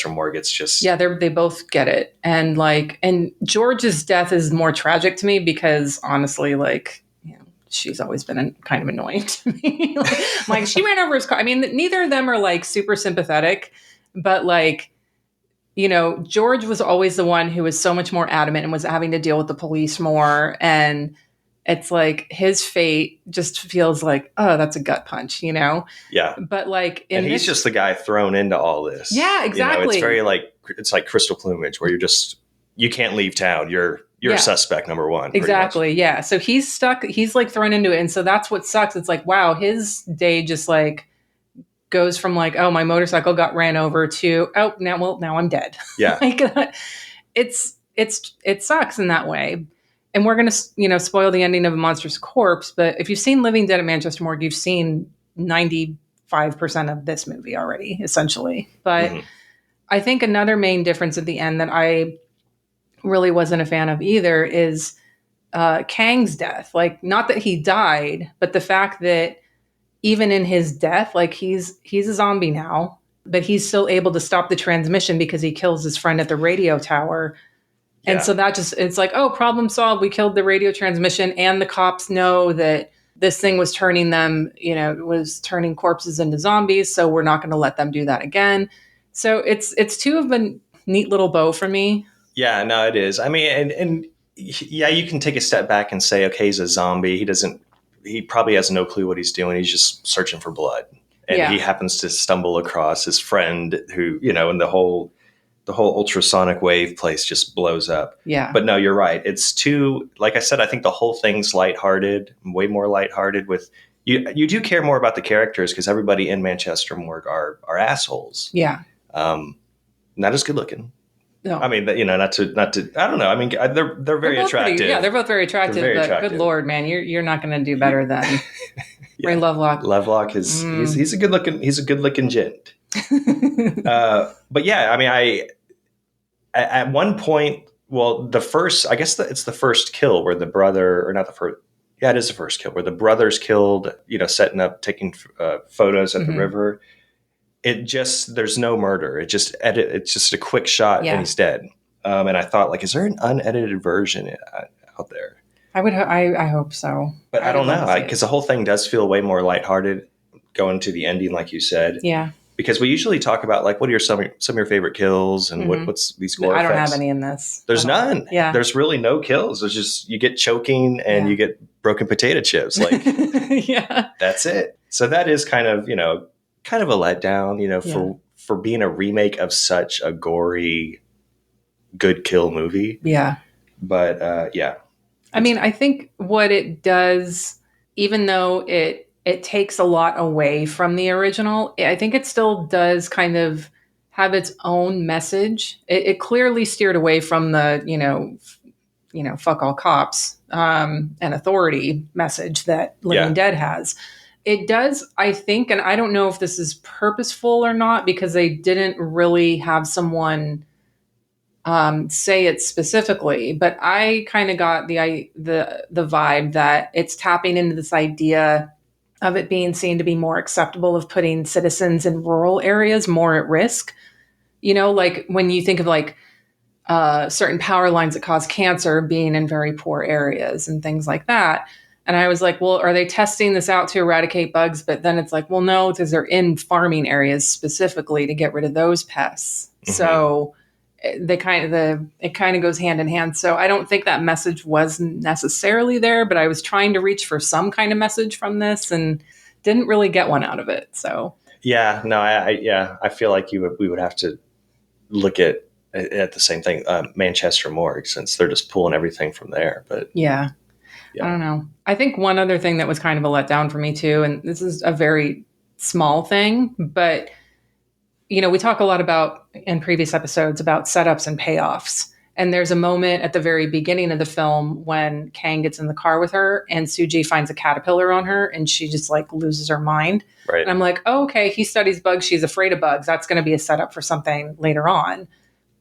Morgue. It's just they both get it, and George's death is more tragic to me because honestly, she's always been kind of annoying to me. like she ran over his car. I mean, neither of them are like super sympathetic, but George was always the one who was so much more adamant and was having to deal with the police more. And it's like his fate just feels like, oh, that's a gut punch, Yeah. But and he's just the guy thrown into all this. Yeah, exactly. It's very it's like Crystal Plumage where you can't leave town. You're a suspect number one. Exactly. Yeah. So he's stuck. He's like thrown into it. And so that's what sucks. It's like, wow, his day just goes from oh, my motorcycle got ran over to, oh, now I'm dead. Yeah. It sucks in that way. And we're going to, spoil the ending of A Monstrous Corpse. But if you've seen Living Dead at Manchester Morgue, you've seen 95% of this movie already, essentially. But I think another main difference at the end that I really wasn't a fan of either is Kang's death. Not that he died, but the fact that even in his death, he's a zombie now, but he's still able to stop the transmission because he kills his friend at the radio tower. And so that it's like, oh, problem solved. We killed the radio transmission and the cops know that this thing was turning them, was turning corpses into zombies. So we're not going to let them do that again. So it's two of a neat little bow for me. Yeah, no, it is. I mean, and yeah, you can take a step back and say, okay, he's a zombie. He probably has no clue what he's doing. He's just searching for blood. And he happens to stumble across his friend who, and the whole ultrasonic wave place just blows up. Yeah. But no, you're right. It's too, like I said, I think the whole thing's lighthearted, way more lighthearted with you do care more about the characters because everybody in Manchester Morgue are assholes. Yeah. Not as good looking. No. I mean, not to, I don't know. I mean, they're very attractive. They're both very attractive, but good Lord, man, you're not going to do better than Ray Lovelock. Lovelock is, he's a good looking gent. But yeah, I mean, at one point Well, I guess it's the first kill where the brother, or not the first. Yeah, it is the first kill where the brother's killed. Setting up, taking photos at the river. There's no murder. It's just a quick shot and he's dead. And I thought, like, is there an unedited version out there? I hope so. But I don't know, because the whole thing does feel way more lighthearted going to the ending, like you said. Yeah. Because we usually talk about, like, what are some of your favorite kills and what's these gore effects? I don't have any in this. There's none. Yeah. There's really no kills. There's just, you get choking and you get broken potato chips. Like, yeah, that's it. So that is kind of a letdown, for being a remake of such a gory, good kill movie. Yeah. But, yeah. I mean, I think what it does, even though it takes a lot away from the original, I think it still does kind of have its own message. It clearly steered away from the, fuck all cops and authority message that Living Dead has. It does, I think, and I don't know if this is purposeful or not, because they didn't really have someone say it specifically, but I kind of got the vibe that it's tapping into this idea of it being seen to be more acceptable of putting citizens in rural areas more at risk. Like when you think of like certain power lines that cause cancer being in very poor areas and things like that. And I was like, well, are they testing this out to eradicate bugs? But then it's like, well, no, because they're in farming areas specifically to get rid of those pests. Mm-hmm. So it kind of goes hand in hand. So I don't think that message was necessarily there, but I was trying to reach for some kind of message from this and didn't really get one out of it. So yeah, no, I feel like we would have to look at the same thing, Manchester Morgue, since they're just pulling everything from there. But yeah, I don't know. I think one other thing that was kind of a letdown for me too, and this is a very small thing, but we talk a lot about in previous episodes about setups and payoffs. And there's a moment at the very beginning of the film when Kang gets in the car with her and Suji finds a caterpillar on her and she just like loses her mind. Right. And I'm like, oh, okay, he studies bugs. She's afraid of bugs. That's going to be a setup for something later on.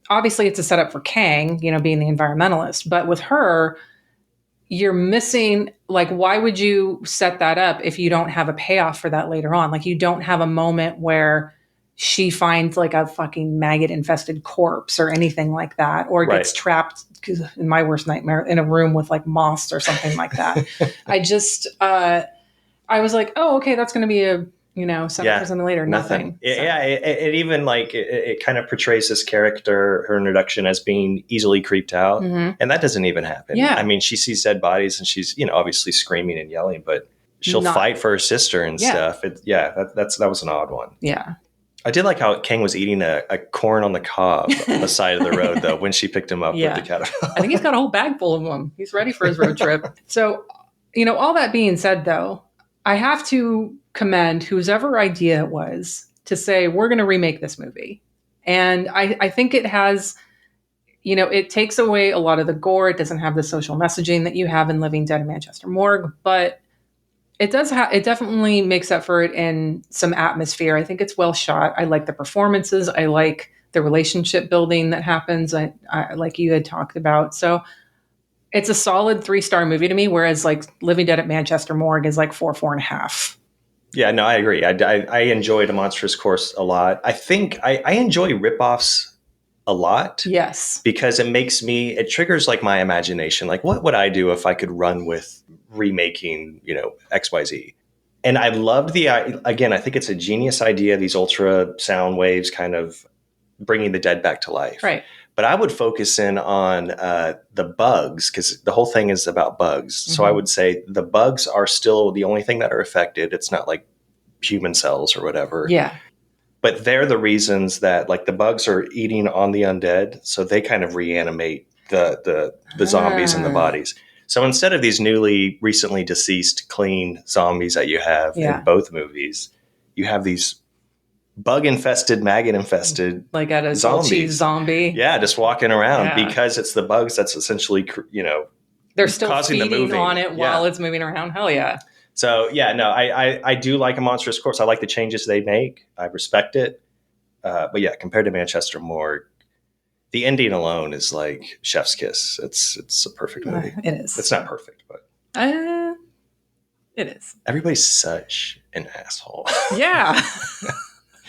Obviously, it's a setup for Kang, being the environmentalist. But with her, you're missing, like, why would you set that up if you don't have a payoff for that later on? Like, you don't have a moment where she finds like a fucking maggot infested corpse or anything like that, or gets trapped, in my worst nightmare, in a room with like moths or something like that. I was like, oh, okay, that's going to be a, something for something later. Nothing. Yeah. It even like, it kind of portrays this character, her introduction, as being easily creeped out. Mm-hmm. And that doesn't even happen. Yeah. I mean, she sees dead bodies and she's, obviously screaming and yelling, but she'll fight for her sister and stuff. That was an odd one. Yeah. I did like how Kang was eating a corn on the cob on the side of the road, though, when she picked him up with the caterpillar. I think he's got a whole bag full of them. He's ready for his road trip. So, all that being said, though, I have to commend whoever idea it was to say, we're going to remake this movie. And I think it has, it takes away a lot of the gore. It doesn't have the social messaging that you have in Living Dead and Manchester Morgue, but it does it definitely makes up for it in some atmosphere. I think it's well shot. I like the performances. I like the relationship building that happens. I like you had talked about. So it's a solid 3-star movie to me, whereas like Living Dead at Manchester Morgue is like 4.5. Yeah, no, I agree. I enjoyed A Monstrous Corpse a lot. I think I enjoy ripoffs a lot. Yes. Because it triggers like my imagination. Like, what would I do if I could run with remaking, XYZ? And I loved again, I think it's a genius idea, these ultra sound waves kind of bringing the dead back to life. Right. But I would focus in on the bugs, because the whole thing is about bugs. Mm-hmm. So I would say the bugs are still the only thing that are affected. It's not like human cells or whatever. Yeah. But they're the reasons that like the bugs are eating on the undead. So they kind of reanimate the zombies in the bodies. So instead of these recently deceased, clean zombies that you have in both movies, you have these bug-infested, maggot-infested like at a zombies. Zombie. Yeah, just walking around because it's the bugs that's essentially, they're still causing feeding the moving on it while it's moving around. Hell yeah. So, yeah, no, I do like A Monstrous Corpse. I like the changes they make. I respect it. But yeah, compared to Manchester Morgue, The ending alone is like chef's kiss. It's a perfect movie. It is. It's not perfect, but it is. everybody's such an asshole. Yeah.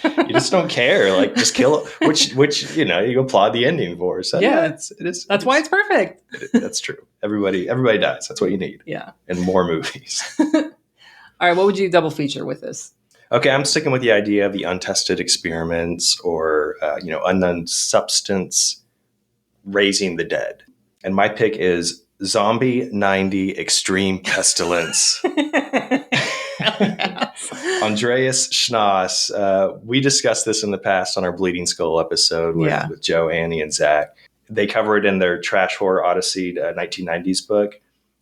You just don't care. Like, just kill it. Which you applaud the ending for. So Yeah. it is. That's why it's perfect. That's true. Everybody dies. That's what you need. Yeah. And more movies. All right. What would you double feature with this? Okay, I'm sticking with the idea of the untested experiments or unknown substance raising the dead. And my pick is Zombie 90 Extreme Pestilence. Andreas Schnoss. We discussed this in the past on our Bleeding Skull episode with Joe, Annie, and Zach. They cover it in their Trash Horror Odyssey 1990s book.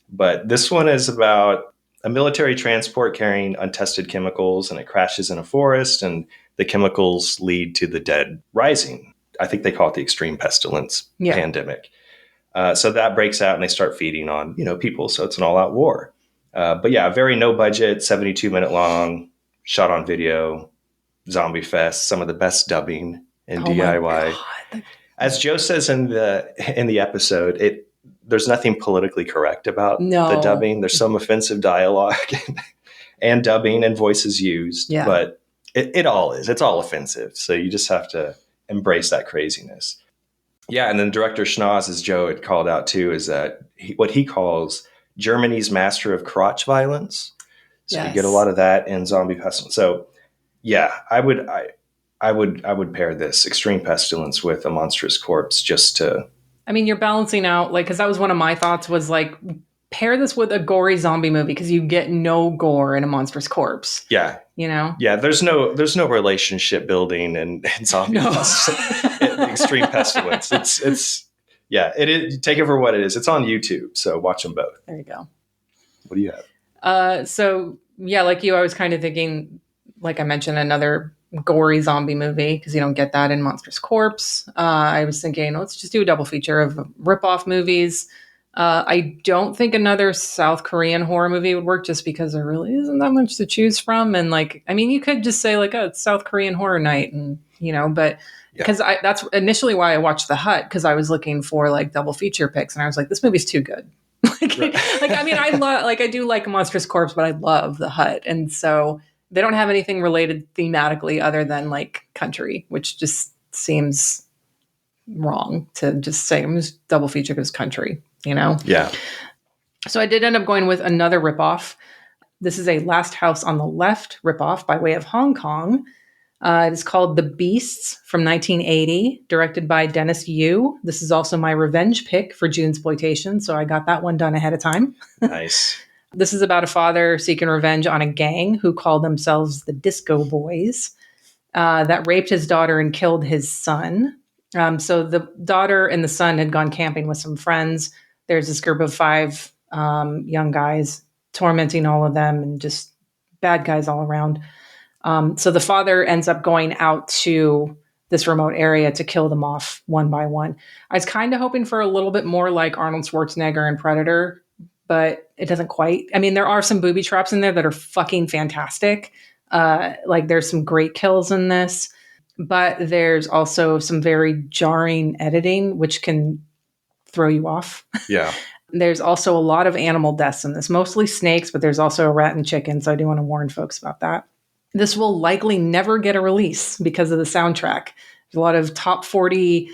But this one is about a military transport carrying untested chemicals, and it crashes in a forest, and the chemicals lead to the dead rising. I think they call it the extreme pestilence pandemic. So that breaks out, and they start feeding on people. So it's an all-out war. But yeah, very no budget, 72-minute long, shot on video, zombie fest. Some of the best dubbing in DIY. As Joe says in the episode, there's nothing politically correct about the dubbing. There's some offensive dialogue and dubbing and voices used, but it all is. It's all offensive. So you just have to embrace that craziness. Yeah, and then director Schnoz, as Joe had called out too, is that what he calls Germany's master of crotch violence. So you get a lot of that in Zombie Pestilence. So yeah, I would pair this Extreme Pestilence with A Monstrous Corpse just to... I mean, you're balancing out, like, because that was one of my thoughts was, like, pair this with a gory zombie movie because you get no gore in A Monstrous Corpse. Yeah. Yeah, there's no relationship building in Zombie Extreme Pestilence. It's take it for what it is. It's on YouTube, so watch them both. There you go. What do you have? So, yeah, like you, I was kind of thinking, like I mentioned, another gory zombie movie because you don't get that in Monstrous Corpse. I was thinking, let's just do a double feature of rip-off movies. I don't think another South Korean horror movie would work just because there really isn't that much to choose from. And like, I mean, you could just say like, oh, it's South Korean horror night and, but because that's initially why I watched The Hut, because I was looking for like double feature picks and I was like, this movie's too good. I mean, I do like Monstrous Corpse, but I love The Hut. And so they don't have anything related thematically other than like country, which just seems wrong to just say I'm just double feature because country, Yeah. So I did end up going with another ripoff. This is a Last House on the Left ripoff by way of Hong Kong. It is called The Beasts from 1980, directed by Dennis Yu. This is also my revenge pick for Junesploitation, so I got that one done ahead of time. Nice. This is about a father seeking revenge on a gang who call themselves the Disco Boys that raped his daughter and killed his son. So the daughter and the son had gone camping with some friends. There's this group of 5 young guys tormenting all of them and just bad guys all around. So the father ends up going out to this remote area to kill them off one by one. I was kind of hoping for a little bit more like Arnold Schwarzenegger in Predator, but it doesn't quite. I mean, there are some booby traps in there that are fucking fantastic. Like there's some great kills in this, but there's also some very jarring editing, which can throw you off. Yeah. There's also a lot of animal deaths in this, mostly snakes, but there's also a rat and chicken. So I do want to warn folks about that. This will likely never get a release because of the soundtrack. There's a lot of top 40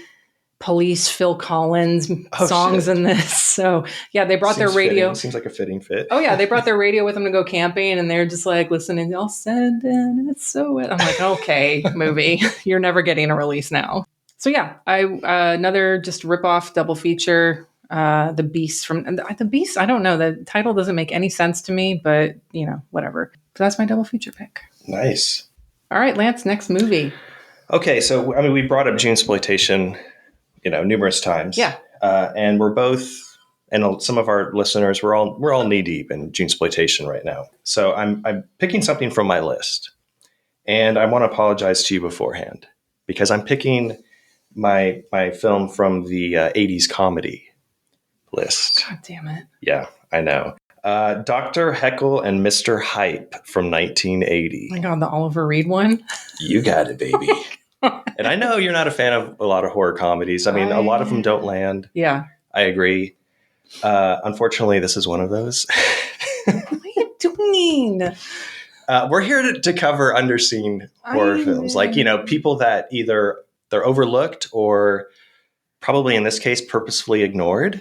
Police, Phil Collins songs in this. So yeah, they brought their radio. Seems like a fitting fit. Oh yeah, they brought their radio with them to go camping, and they're just like listening. All said and it's so wet. I'm like, okay, movie, you're never getting a release now. So yeah, another just rip-off double feature. The Beast from The Beast. I don't know. The title doesn't make any sense to me, but whatever. So that's my double feature pick. Nice. All right, Lance, next movie. Okay, so I mean, we brought up Junesploitation, numerous times. Yeah. And we're both, and some of our listeners, we're all knee deep in Junesploitation right now. So I'm picking something from my list, and I want to apologize to you beforehand because I'm picking my film from the 80s comedy list. God damn it. Yeah, I know. Dr. Heckle and Mr. Hype from 1980. Oh my God, the Oliver Reed one? You got it, baby. And I know you're not a fan of a lot of horror comedies. I mean, a lot of them don't land. Yeah. I agree. Unfortunately, this is one of those. What are you doing? We're here to cover underseen horror films. Like, people that either they're overlooked or probably in this case purposefully ignored.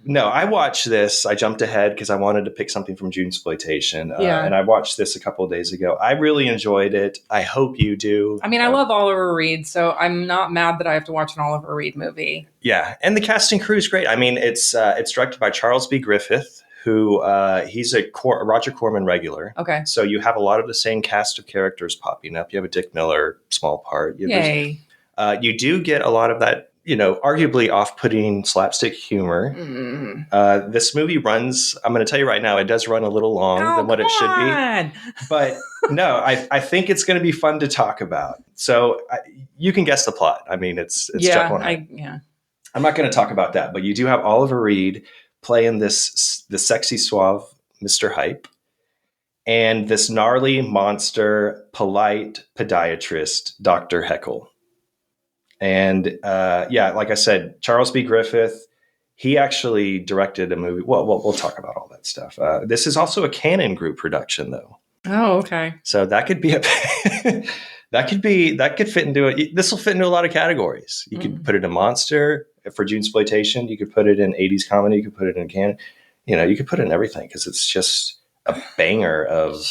No, I watched this. I jumped ahead because I wanted to pick something from Junesploitation. And I watched this a couple of days ago. I really enjoyed it. I hope you do. I mean, I love Oliver Reed, so I'm not mad that I have to watch an Oliver Reed movie. Yeah, and the casting crew is great. I mean, it's directed by Charles B. Griffith, who he's a Roger Corman regular. Okay. So you have a lot of the same cast of characters popping up. You have a Dick Miller small part. Yay. You do get a lot of that, arguably off-putting slapstick humor. This movie runs, I'm going to tell you right now, it does run a little long than what it should be. But no, I think it's going to be fun to talk about. So you can guess the plot. I mean, it's Chuck Lorre. I'm not going to talk about that, but you do have Oliver Reed playing the sexy suave Mr. Hype and this gnarly monster, polite podiatrist, Dr. Heckle. And like I said, Charles B. Griffith, he actually directed a movie. Well, we'll talk about all that stuff. This is also a Canon Group production, though. Oh, okay. So that could be that could fit into it. This will fit into a lot of categories. You could put it in monster for Junesploitation. You could put it in 80s comedy. You could put it in Canon. You could put it in everything because it's just a banger of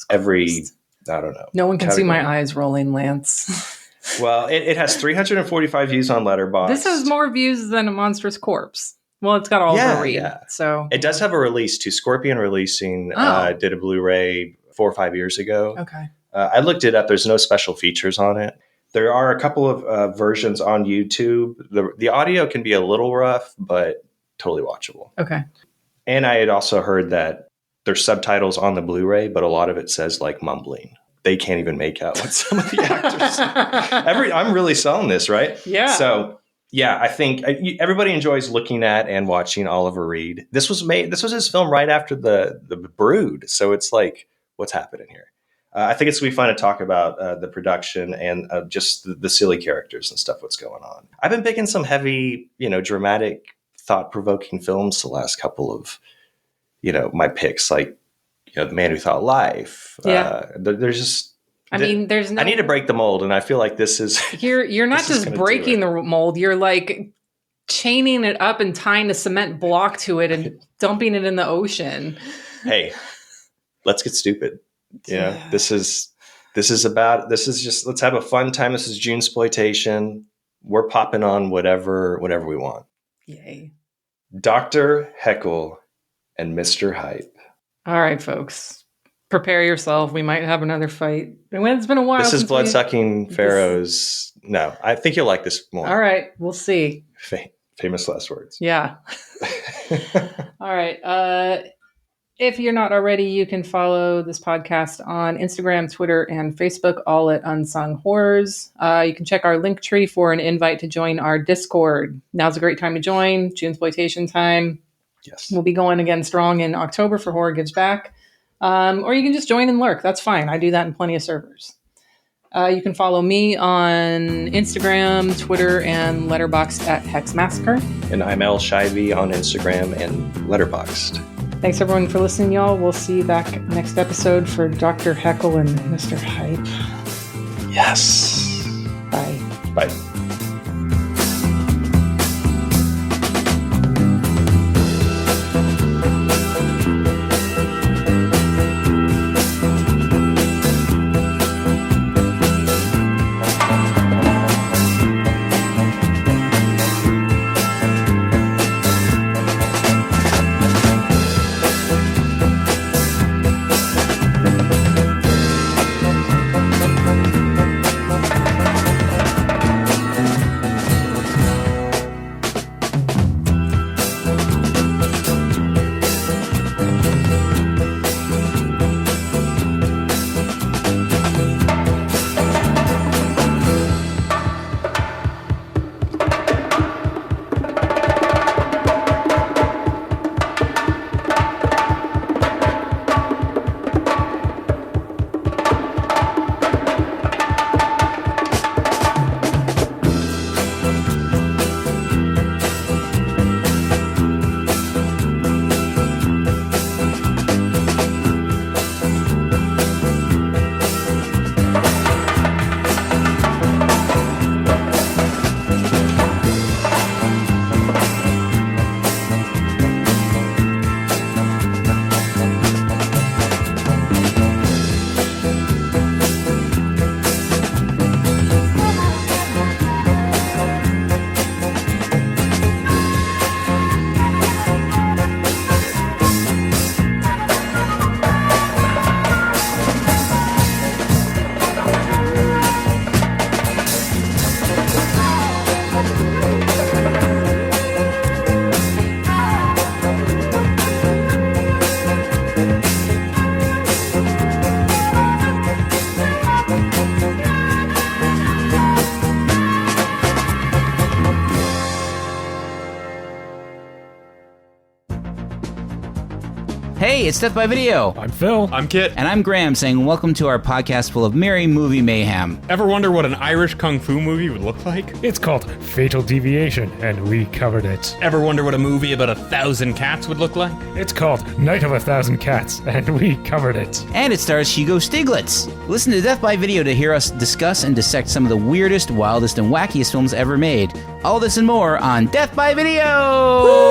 every. I don't know. No one can see my eyes rolling, Lance. Well, it has 345 views on Letterboxd. This has more views than a Monstrous Corpse. Well, it's got Oliver Reed. Yeah. So it does have a release too. Scorpion Releasing did a Blu-ray 4 or 5 years ago. Okay. I looked it up. There's no special features on it. There are a couple of versions on YouTube. The audio can be a little rough, but totally watchable. Okay. And I had also heard that there's subtitles on the Blu-ray, but a lot of it says like mumbling. They can't even make out what some of the actors. I'm really selling this, right? Yeah. So yeah, I think everybody enjoys looking at and watching Oliver Reed. This was his film right after the Brood. So it's like, what's happening here? I think it's going to be fun to talk about the production and just the silly characters and stuff, what's going on. I've been picking some heavy, dramatic, thought-provoking films the last couple of, my picks, like, The Man Who Thought Life. Yeah. There's just... I need to break the mold, and I feel like this is... You're not just breaking the mold, you're like chaining it up and tying a cement block to it and dumping it in the ocean. Hey, let's get stupid. This is just, let's have a fun time. This is Junesploitation. We're popping on whatever we want. Yay. Dr. Heckle and Mr. Hype. All right, folks. Prepare yourself. We might have another fight. It's been a while. This is Bloodsucking Pharaohs. No, I think you'll like this more. All right. We'll see. Famous last words. Yeah. All right. If you're not already, you can follow this podcast on Instagram, Twitter, and Facebook, all at Unsung Horrors. You can check our link tree for an invite to join our Discord. Now's a great time to join. Junesploitation time. Yes. We'll be going again strong in October for Horror Gives Back. Or you can just join and lurk. That's fine. I do that in plenty of servers. You can follow me on Instagram, Twitter, and Letterboxd at Hex Massacre. And I'm El Shivey on Instagram and Letterboxd. Thanks everyone for listening, y'all. We'll see you back next episode for Dr. Heckle and Mr. Hype. Yes. Bye. Bye. Hey, it's Death by Video. I'm Phil. I'm Kit. And I'm Graham saying welcome to our podcast full of merry movie mayhem. Ever wonder what an Irish kung fu movie would look like? It's called Fatal Deviation, and we covered it. Ever wonder what a movie about 1,000 cats would look like? It's called Night of 1,000 Cats, and we covered it. And it stars Hugo Stiglitz. Listen to Death by Video to hear us discuss and dissect some of the weirdest, wildest, and wackiest films ever made. All this and more on Death by Video! Woo!